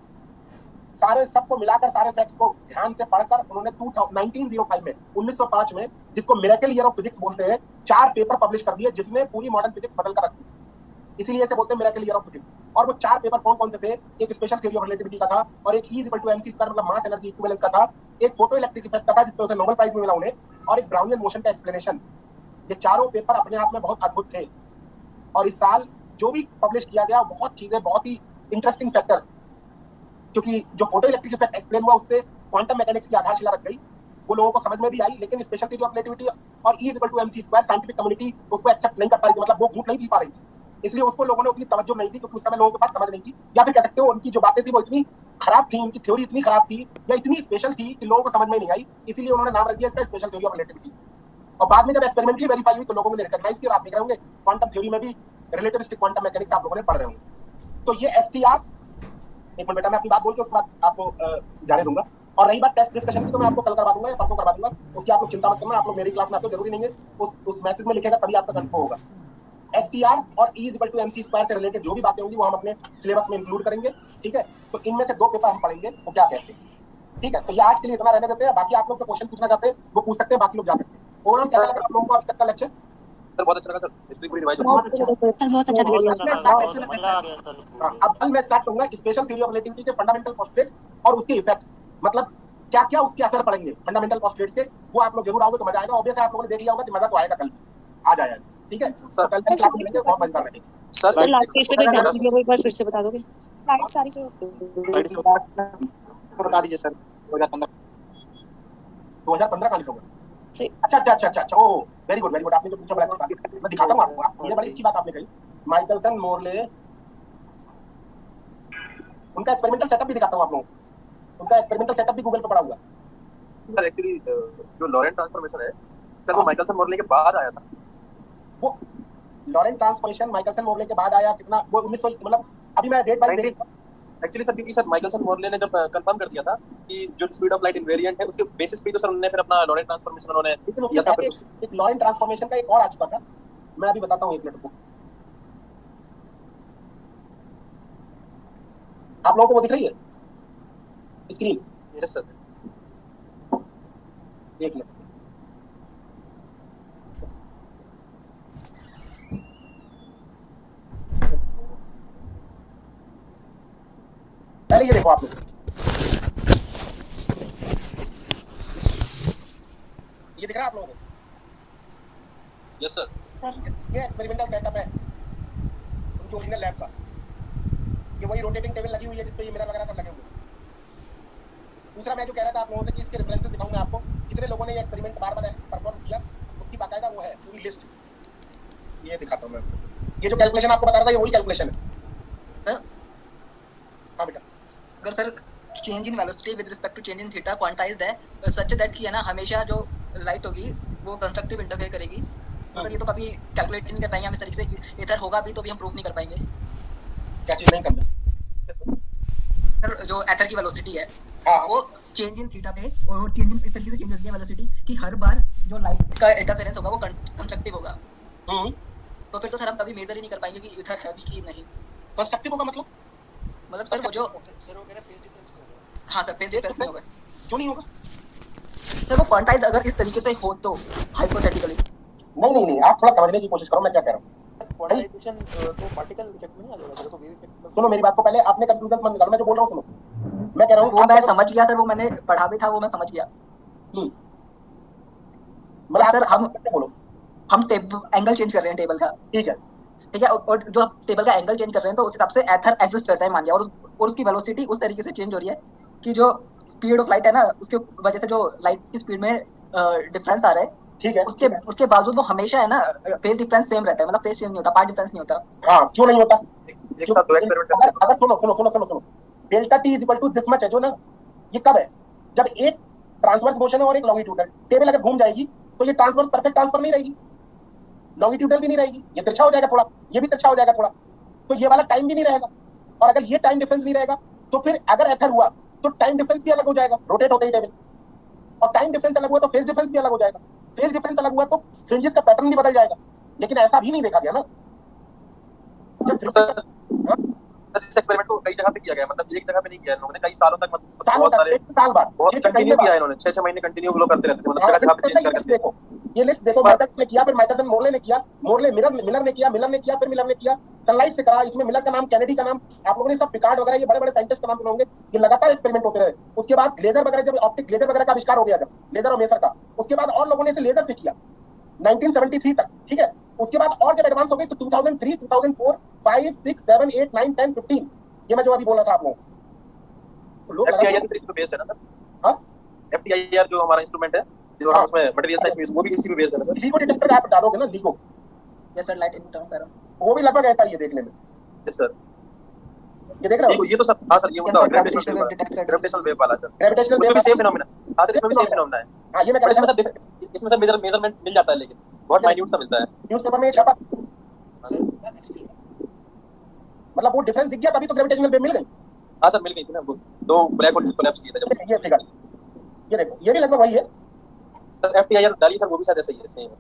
सारे सबको मिलाकर, सारे फैक्ट्स को ध्यान से पढ़कर, उन्होंने 1905 में, 1905 में, जिसको मिरेकल ईयर ऑफ फिजिक्स बोलते हैं, 4 पेपर पब्लिश कर दिए जिसने पूरी मॉडर्न फिजिक्स बदल कर रख दी। इसीलिए इसे बोलते हैं मिरेकल ईयर ऑफ फिजिक्स। और वो 4 पेपर कौन कौन से थे? एक स्पेशल थ्योरी ऑफ रिलेटिविटी का था, और एक E = mc² मतलब मास एनर्जी इक्विवेलेंस का था, एक फोटो इलेक्ट्रिक इफेक्ट का था जिसपे उसे नोबेल प्राइज मिला उन्हें, और एक ब्राउनियन मोशन का एक्सप्लेनेशन। ये चारों पेपर अपने आप में बहुत अद्भुत थे। और इस साल जो भी पब्लिश किया गया, बहुत चीजें, बहुत ही इंटरेस्टिंग फैक्टर्स, क्योंकि जो फोटो इलेक्ट्रिक इफेक्ट एक्सप्लेन हुआ उससे क्वांटम मैकेनिक्स की आधारशिला रख गई, वो लोगों को समझ में भी आई। लेकिन स्पेशल थ्योरी ऑफ रिलेटिविटी और E = mc² साइंटिफिक कम्युनिटी उसको एक्सेप्ट नहीं कर पा रही थी, मतलब वो घूट नहीं पी पा रही थी। इसलिए उसको लोगों ने उतनी तवज्जो नहीं दी, क्योंकि उस समय लोगों के पास समझ नहीं थी, या फिर कह सकते हो उनकी जो बातें थी वो इतनी खराब थी, उनकी थ्योरी इतनी खराब थी या इतनी स्पेशल थी कि लोगों को समझ में नहीं आई। इसीलिए उन्होंने नाम रख दिया इसका स्पेशल थ्योरी ऑफ रिलेटिविटी। और बाद में जब एक्सपेरिमेंटली वेरीफाई हुई तो लोगों ने रिकॉग्नाइज किया। आप देख रहे होंगे क्वांटम थ्योरी में भी रिलेटिविस्टिक क्वांटम मैकेनिक्स आप लोगों ने पढ़ रहे होंगे। तो ये STR, एक मिनट बेटा मैं अपनी बात बोल के उसके बाद आपको जाने दूंगा। और रही बात टेस्ट डिस्कशन की, तो मैं आपको कल करवा दूंगा या परसों करवा दूंगा, उसकी आप लोग चिंता मत करना। आप लोग मेरी क्लास में आते हो, जरूरी नहीं है उस मैसेज में लिखेगा तभी आपका कंफर्म होगा। STR और E = mc² से रिलेटेड जो भी बातें होंगी वो हम अपने सिलेबस में इंक्लूड करेंगे, ठीक है। तो इनमें से 2 पेपर हम पढ़ेंगे, वो क्या कहते हैं, ठीक है। तो ये आज के लिए इतना रहने देते हैं, बाकी आप लोग जो क्वेश्चन पूछना चाहते हैं वो पूछ सकते हैं, बाकी लोग जा सकते हैं। ओवरऑल कैसा लगा आप लोगों को अभी तक का लेक्चर? सर बहुत अच्छा लगा सर, इसलिए पूरी रिवाइज बहुत अच्छा बहुत अच्छा लगा। अब कल मैं स्टार्ट करूंगा स्पेशल थ्योरी ऑफ रिलेटिविटी के फंडामेंटल पोस्टुलेट्स और उसके इफेक्ट्स, मतलब क्या क्या उसके असर पड़ेंगे फंडामेंटल पोस्टुलेट्स के, वो आप लोग जरूर आओगे तो मजा आएगा। ऑब्वियस है आप लोगों ने देख लिया होगा कि मजा तो आएगा, कल आ जाएगा, ठीक है। सर कल की क्लास में मिलेंगे, बहुत मजेदार रहेगी। सर लास्ट पेज पे भी ध्यान दीजिए, वो एक बार फिर से बता दोगे? लाइट सारी से बता दीजिए सर। 2015 का लिखोगे? जी। अच्छा, ओह वेरी गुड, आपने जो पूछा बड़ा अच्छा बात, मैं दिखाता हूँ आपको, ये बड़ी अच्छी बात आपने कही। माइकलसन मोरले, उनका एक्सपेरिमेंटल सेटअप भी दिखाता हूँ आप लोगों को। उनका एक्सपेरिमेंटल सेटअप भी गूगल पे पड़ा हुआ है। सर एक्चुअली जो लॉरेंट ट्रांसफॉर्मेशन है सर, वो माइकलसन मोरले के बाद आया था। वो लॉरेंट ट्रांसफॉर्मेशन माइकलसन मोरले के बाद आया, कितना वो 1900, मतलब अभी मैं डेट वाइज एक्चुअली सर, क्योंकि सर माइकलसन मोरले ने जब कंफर्म कर दिया था कि जो स्पीड ऑफ लाइट इनवेरिएंट है, उसके बेसिस पे तो सर उन्होंने फिर अपना लॉरेंट ट्रांसफॉर्मेशन उन्होंने लेकिन उसके पहले एक लॉरेंट ट्रांसफॉर्मेशन का एक और आ चुका था, मैं अभी बताता हूँ, एक मिनट को। आप लोगों को वो दिख रही है स्क्रीन? Yes sir. एक मिनट, पहले ये देखो आप लोग, ये दिख रहा है आप लोगों को? Yes sir. ये एक्सपेरिमेंटल सेटअप है उनकी ओरिजिनल लैब का। ये वही रोटेटिंग टेबल लगी हुई है जिसपे ये मिरर वगैरह सब लगे हुए हैं। दूसरा मैं जो कह रहा था आप लोगों से कि इसके रेफरेंसेस दिखाऊंगा आपको, कितने लोगों ने ये एक्सपेरिमेंट बार-बार परफॉर्म किया, उसकी बाकायदा वो है पूरी लिस्ट। ये दिखाता हूं मैं। ये जो कैलकुलेशन आपको बता रहा था ये वही कैलकुलेशन है। हां बेटा, अगर sir change in velocity with respect to change in theta quantized है सच दैट कि है ना हमेशा जो लाइट होगी वो कंस्ट्रक्टिव इंटरफेयर करेगी, तो सर ये तो कभी कैलकुलेट नहीं कर पाएंगे हम इस तरीके से, इधर होगा भी तो भी हम प्रूफ नहीं कर पाएंगे। क्या चीज नहीं समझा? सर जो एथर की वेलोसिटी है हाँ। वो चेंज इन थीटा पे और चेंज इन इस तरीके से चेंज होती है वेलोसिटी कि हर बार जो लाइट का इंटरफेरेंस होगा वो कंस्ट्रक्टिव होगा। तो फिर तो सर हम कभी मेजर ही नहीं कर पाएंगे कि इधर है भी कि नहीं। कंस्ट्रक्टिव होगा मतलब सर वो जो सर वो कह रहे फेस डिफरेंस होगा। हाँ सर फेस डिफरेंस नहीं होगा क्यों नहीं होगा? सर वो क्वांटाइज अगर इस तरीके से हो तो हाइपोथेटिकली। नहीं आप थोड़ा समझने की कोशिश करो मैं क्या कह रहा हूँ। क्वांटाइजेशन तो पार्टिकल इफेक्ट में नहीं आ जाएगा सर, तो वेव इफेक्ट। सुनो मेरी बात को, पहले आपने कंफ्यूजन मत निकालो, मैं जो बोल रहा हूँ सुनो। मैं कह रहा हूँ वो मैं समझ गया सर, वो मैंने पढ़ा भी था, वो मैं समझ गया। मतलब सर हम कैसे बोलो? हम एंगल चेंज कर रहे हैं टेबल का, ठीक है और जो आप टेबल का एंगल चेंज कर रहे हैं तो उस हिसाब से एथर एग्जिस्ट करता है मान लिया, और उसकी वेलोसिटी उस तरीके से चेंज हो रही है कि जो स्पीड ऑफ लाइट है ना उसके वजह से जो लाइट की स्पीड में डिफरेंस आ रहा है, ठीक है, उसके बावजूद वो हमेशा है ना फेज डिफरेंस सेम रहता है, मतलब फेज चेंज नहीं होता, पार्ट डिफरेंस नहीं होता। हाँ क्यों नहीं होता? एक साथ दो एक्सपेरिमेंट करते हैं। अगर सुनो delta t is equal to this much है जो ना, ये कब है? जब एक ट्रांसवर्स मोशन है और एक लॉन्गिट्यूडल। टेबल अगर घूम जाएगी तो ये ट्रांसवर्स परफेक्ट ट्रांसफर नहीं रहेगी, लॉन्गिट्यूडल भी नहीं रहेगी, ये तिरछा हो जाएगा थोड़ा, ये भी तिरछा हो जाएगा थोड़ा, तो ये वाला टाइम भी नहीं रहेगा। और अगर ये टाइम डिफरेंस नहीं रहेगा तो फिर अगर एथर हुआ तो टाइम डिफरेंस भी अलग हो जाएगा, रोटेट होते ही टेबल। और टाइम डिफरेंस अलग हुआ तो फेज डिफरेंस भी अलग हो जाएगा, फेज डिफरेंस अलग हुआ तो फ्रिंजेस का पैटर्न भी बदल जाएगा। लेकिन ऐसा भी नहीं देखा गया ना जब इस एक्सपेरिमेंट को कई जगह पे किया गया, मतलब एक जगह पे नहीं किया लोगों ने, कई सालों तक, मतलब साल बहुत सारे साल बाद बहुत कंटिन्यू किया इन्होंने, 6-6 महीने कंटिन्यू वो करते रहते थे, मतलब जगह-जगह पे चेंज करके। देखो ये लिस्ट देखो, मैटर्स ने किया, फिर मैटरसन मोरले ने किया, मोरले मिलर ने किया, फिर मिलर ने किया, सनलाइट से करा, इसमें मिलर का नाम, कैनेडी का नाम, आप लोगों ने सब पिकार्ड वगैरह ये बड़े-बड़े साइंटिस्ट का नाम सुने होंगे। ये लगातार एक्सपेरिमेंट होते रहे। उसके बाद लेजर वगैरह, जब ऑप्टिक लेजर वगैरह का आविष्कार हो गया, जब लेजर और मेसर का, उसके बाद और लोगों ने इसे लेजर से किया 1973 तक, ठीक है। उसके बाद और जब एडवांस हो गई तो 2003, 2004, 5, 6, 7, 8, 9, 10, 15, ये मैं जो अभी बोला था आप लोगों को, लोग FTIR इस पे बेस्ड है ना सर? हां, FTIR जो हमारा इंस्ट्रूमेंट है, जो हम उसमें मटेरियल साइंस में, वो भी इसी पे बेस्ड है ना सर? LIGO डिटेक्टर आप डालोगे ना, LIGO, yes sir, light interference, वो भी लगभग ऐसा ही है देखने में। यस सर, ये देख रहे हो? ये तो सब, हां सर, ये उसका ग्रेविटेशनल वेव वाला सर, ग्रेविटेशनल उसमें वेव भी सेम फिनोमेना। हां सर, इसमें भी सेम फिनोमेना है। हां, ये मैं कह रहा हूं, इसमें सर मेजरमेंट मिल जाता है, लेकिन बहुत माइन्यूट सा मिलता है। न्यूज़पेपर में ये छपा, मतलब वो डिफरेंस दिख गया तभी तो ग्रेविटेशनल वेव मिल गई। हां सर, मिल गई थी ना हमको, दो ब्लैक होल कोलैप्स किए थे जब। ये फिगर, ये देखो, ये भी लगभग वही है। सर FTIR डाली सर, वो भी शायद ऐसा ही है, सेम है।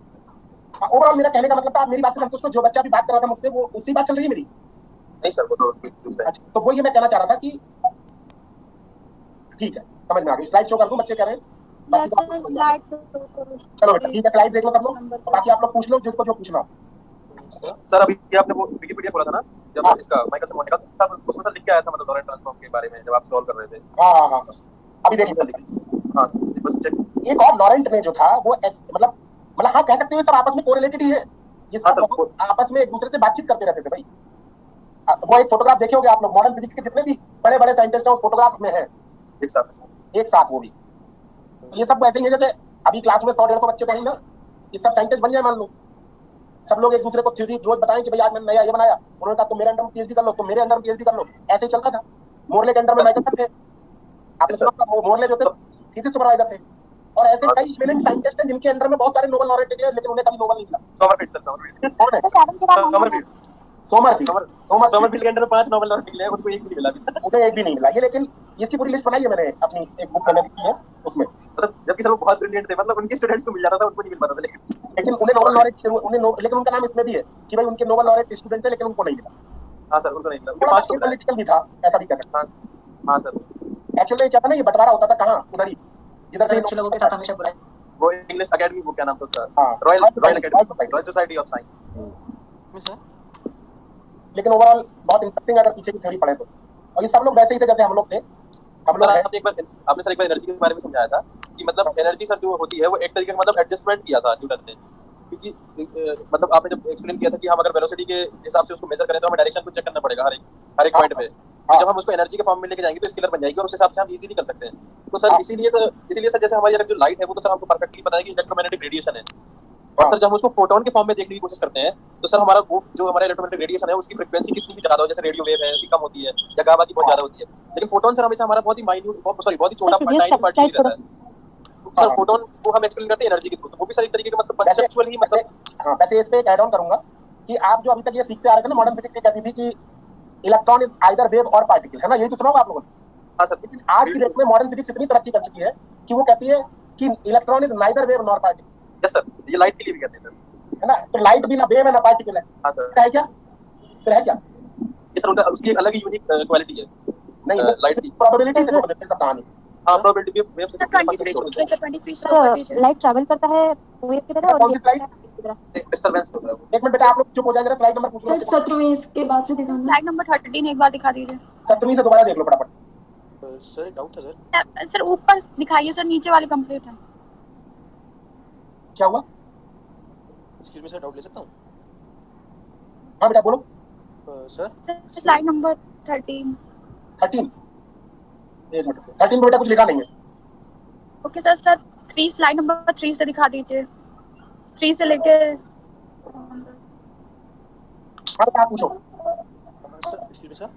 ओवरऑल मेरा कहने का मतलब था, आप मेरी बात से संतुष्ट हो? जो बच्चा अभी बात कर रहा था मुझसे, वो उसी बात चल रही है मेरी? नहीं सर, वो तो दूसरा है। अच्छा, तो वो ये मैं कहना चाह रहा था कि ठीक है, समझ में आ गई। स्लाइड शो कर दूं, बच्चे कह रहे हैं? चलो बेटा ठीक है, स्लाइड देख लो सब लोग, बाकी आप लोग पूछ लो जिसको जो पूछना हो। सर अभी आपने वो विकिपीडिया खोला था ना, जब इसका माइकल मोंटे का, सर उसमें सर लिख के आया था, मतलब लॉरेंट ट्रांसफॉर्म के बारे में जब आप सॉल्व कर रहे थे। हां, अभी देखिए हां, बस चेक। एक और लॉरेंट ने जो था वो मतलब हाँ कह सकते हो सब आपस में कोरिलेटेड ही है। ये सब आपस में एक दूसरे से बातचीत करते रहते थे भाई। वो एक फोटोग्राफ देखे होंगे आप लोग, मॉडर्न फिजिक्स के जितने भी बड़े-बड़े साइंटिस्ट हैं उस फोटोग्राफ में है एक साथ वो भी। ये सब ऐसे ही है जैसे अभी क्लास में 100-150 बच्चे कहीं ना, ये सब साइंटिस्ट बन जाए मान लो, सब लोग एक दूसरे को थ्योरी रोज बताएं कि भाई आज मैंने नया ये बनाया, उन्होंने कहा तुम मेरे अंडर में पीएचडी कर लो, तुम मेरे अंडर में पीएचडी कर लो, ऐसे ही चलता था। मोरले के अंडर में माइकल थे, आपने सुना मोरले जो थे थीसिस सुपरवाइजर थे, और ऐसे कई इमिनेंट साइंटिस्ट हैं जिनके अंडर में बहुत सारे नोबेल लॉरेट निकले, लेकिन उन्हें कभी नोबेल नहीं मिला। सोमरफील्ड के अंडर 5 नोबेल लॉरेट निकले हैं, उनको एक भी नहीं मिला, उन्हें एक भी नहीं मिला। ये लेकिन इसकी पूरी लिस्ट बनाई है मैंने अपनी एक बुक में लिखी है उसमें, मतलब जबकि सब लोग बहुत ब्रिलियंट थे, मतलब उनके स्टूडेंट्स को मिल जाता था, उनको नहीं मिल पाता था, लेकिन उन्हें नोबेल लॉरेट लेकिन उनका नाम इसमें भी है कि भाई उनके नोबेल लॉरेट स्टूडेंट थे लेकिन उनको नहीं मिला। हां सर, उनको नहीं मिला, थोड़ा पॉलिटिकल भी था, ऐसा भी कह सकते हैं। हां सर, एक्चुअली क्या था ना, ये बंटवारा होता था कहां, उधर ही जिधर से अच्छे लोगों के साथ हमेशा बुरा है। वो इंग्लिश एकेडमी बुक क्या नाम था उसका? हां, रॉयल सोसाइटी ऑफ साइंस। लेकिन ओवरऑल बहुत इंटरेस्टिंग, अगर पीछे की थ्योरी पढ़े तो और ये सब लोग वैसे ही थे जैसे हम लोग थे, हम सर लोग हैं। आपने सर एक बार एनर्जी के बारे में समझाया था कि मतलब एनर्जी सर जो होती है वो एक तरीके का मतलब एडजस्टमेंट किया था न्यूटन ने, क्योंकि मतलब आपने जब एक्सप्लेन किया था कि हम अगर वेलोसिटी के हिसाब से उसको मेजर करें तो हमें डायरेक्शन को चेक करना पड़ेगा हर एक पॉइंट पे, तो जब हम उसको एनर्जी के फॉर्म में लेके जाएंगे तो स्केलर बन जाएगी और उस हिसाब से हम इजीली कर सकते हैं। तो सर इसीलिए सर जैसे हमारी जो लाइट है वो तो सर आपको परफेक्टली पता है कि इलेक्ट्रोमैग्नेटिक रेडिएशन है, और सर जब हम उसको फोटोन के फॉर्म में देखने की कोशिश करते हैं तो सर हमारा वो जो हमारा इलेक्ट्रोमैग्नेटिक रेडिएशन है उसकी फ्रीक्वेंसी कितनी भी ज्यादा हो, जैसे रेडियो वेव है उसकी कम होती है या गामा की बहुत ज्यादा होती है, लेकिन फोटोन सर हमेशा हमारा बहुत ही माइन्यूट बहुत ही छोटा टाइनी पार्टिकल रहता है। सर फोटोन को हम एक्सप्लेन करते हैं एनर्जी के थ्रू, तो वो भी सर एक तरीके का मतलब कंसेप्चुअल ही मतलब हाँ, वैसे इस पे एक ऐड ऑन करूंगा कि आप जो अभी तक ये सीखते आ रहे थे ना, मॉडर्न फिजिक्स ये कहती थी कि इलेक्ट्रॉन इज आइदर वेव और पार्टिकल, है ना, यही तो सुना होगा आप लोगों ने। हाँ सर, लेकिन आज की डेट में मॉडर्न फिजिक्स इतनी तरक्की कर चुकी है कि वो कहती है कि electron is neither wave nor particle. Yes sir, ये लाइट के लिए भी कहते हैं सर, है ना, तो लाइट भी ना वेव है ना पार्टिकल है। हाँ सर, है क्या, फिर है क्या? ये सर उनका उसकी एक अलग ही यूनिक क्वालिटी है नहीं, लाइट की। प्रोबेबिलिटी से जोड़ देते हैं सब कहानी। हाँ, प्रोबेबिलिटी वेव से लाइट ट्रैवल करता है वेव की तरह और कौन सी स्लाइड? डिस्टर्बेंस होता है वो। एक मिनट बेटा आप लोग चुप हो जाए जरा, स्लाइड नंबर पूछ लो। सर 17वीं इसके बाद से दिखाना। स्लाइड नंबर 13 एक बार दिखा दीजिए 17वीं से दोबारा देख लो फटाफट। सर एक डाउट था सर। सर ऊपर दिखाइए सर, नीचे वाली कंप्लीट है। क्या हुआ? एक्सक्यूज मी सर, डाउट ले सकता हूँ? हाँ बेटा बोलो। Sir slide number 13। 13 एक मिनट, 13 में बेटा कुछ लिखा नहीं है। Okay sir, sir 3 slide number 3 से दिखा दीजिए, 3 से लेके। हाँ बेटा आप पूछो। Sir excuse me sir.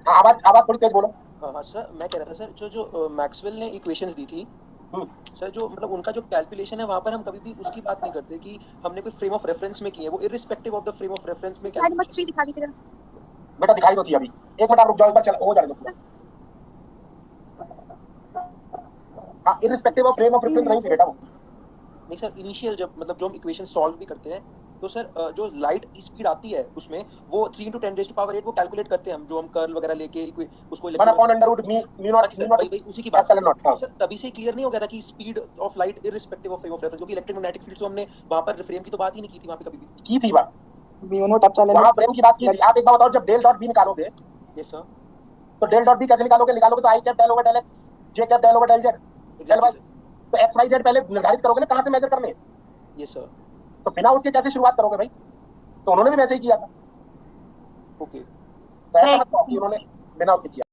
हाँ आवाज थोड़ी तेज बोलो। हाँ सर, मैं कह रहा था सर जो मैक्सवेल ने इक्वेशंस दी थी सर, जो मतलब उनका जो कैलकुलेशन है वहाँ पर हम कभी भी उसकी बात नहीं करते कि हमने कोई फ्रेम ऑफ रेफरेंस में की है, वो irrespective of the frame of reference में। स्लाइड नंबर 3 दिखा दीजिए बेटा, दिखाई दो थी अभी, एक मिनट आप रुक जाओ, एक बार चल हो जाने दो। हाँ, irrespective of frame of reference नहीं थी बेटा वो। नहीं सर, इनिशियल जब मतलब जो हम इक्वेशन सॉल्व भी करते हैं तो सर जो लाइट की स्पीड आती है उसमें वो 3 × 10⁸ वो कैलकुलेट करते हैं हम, जो हम कर्ल वगैरह लेके उसको 1/√μ0 उसी की बात नॉट। हाँ सर, तभी से क्लियर नहीं हो गया था कि speed of light irrespective of frame of reference, क्योंकि इलेक्ट्रोमैग्नेटिक फील्ड तो हमने वहां पर फ्रेम की तो बात ही नहीं की थी वहां पे कभी भी। की थी बात, वहाँ फ्रेम की बात की थी। आप एक बार बताओ, जब डेल डॉट बी निकालोगे यस सर। तो डेल डॉट बी कैसे निकालोगे तो I cap del over del X, J cap del over del Z, del Y. तो एक्स वाई जेड पहले निर्धारित करोगे ना कहाँ से मेजर करने। Yes sir. तो बिना उसके कैसे शुरुआत करोगे भाई? तो उन्होंने भी वैसे ही किया था। ओके। तो ऐसा मत कहो कि उन्होंने बिना उसके किया।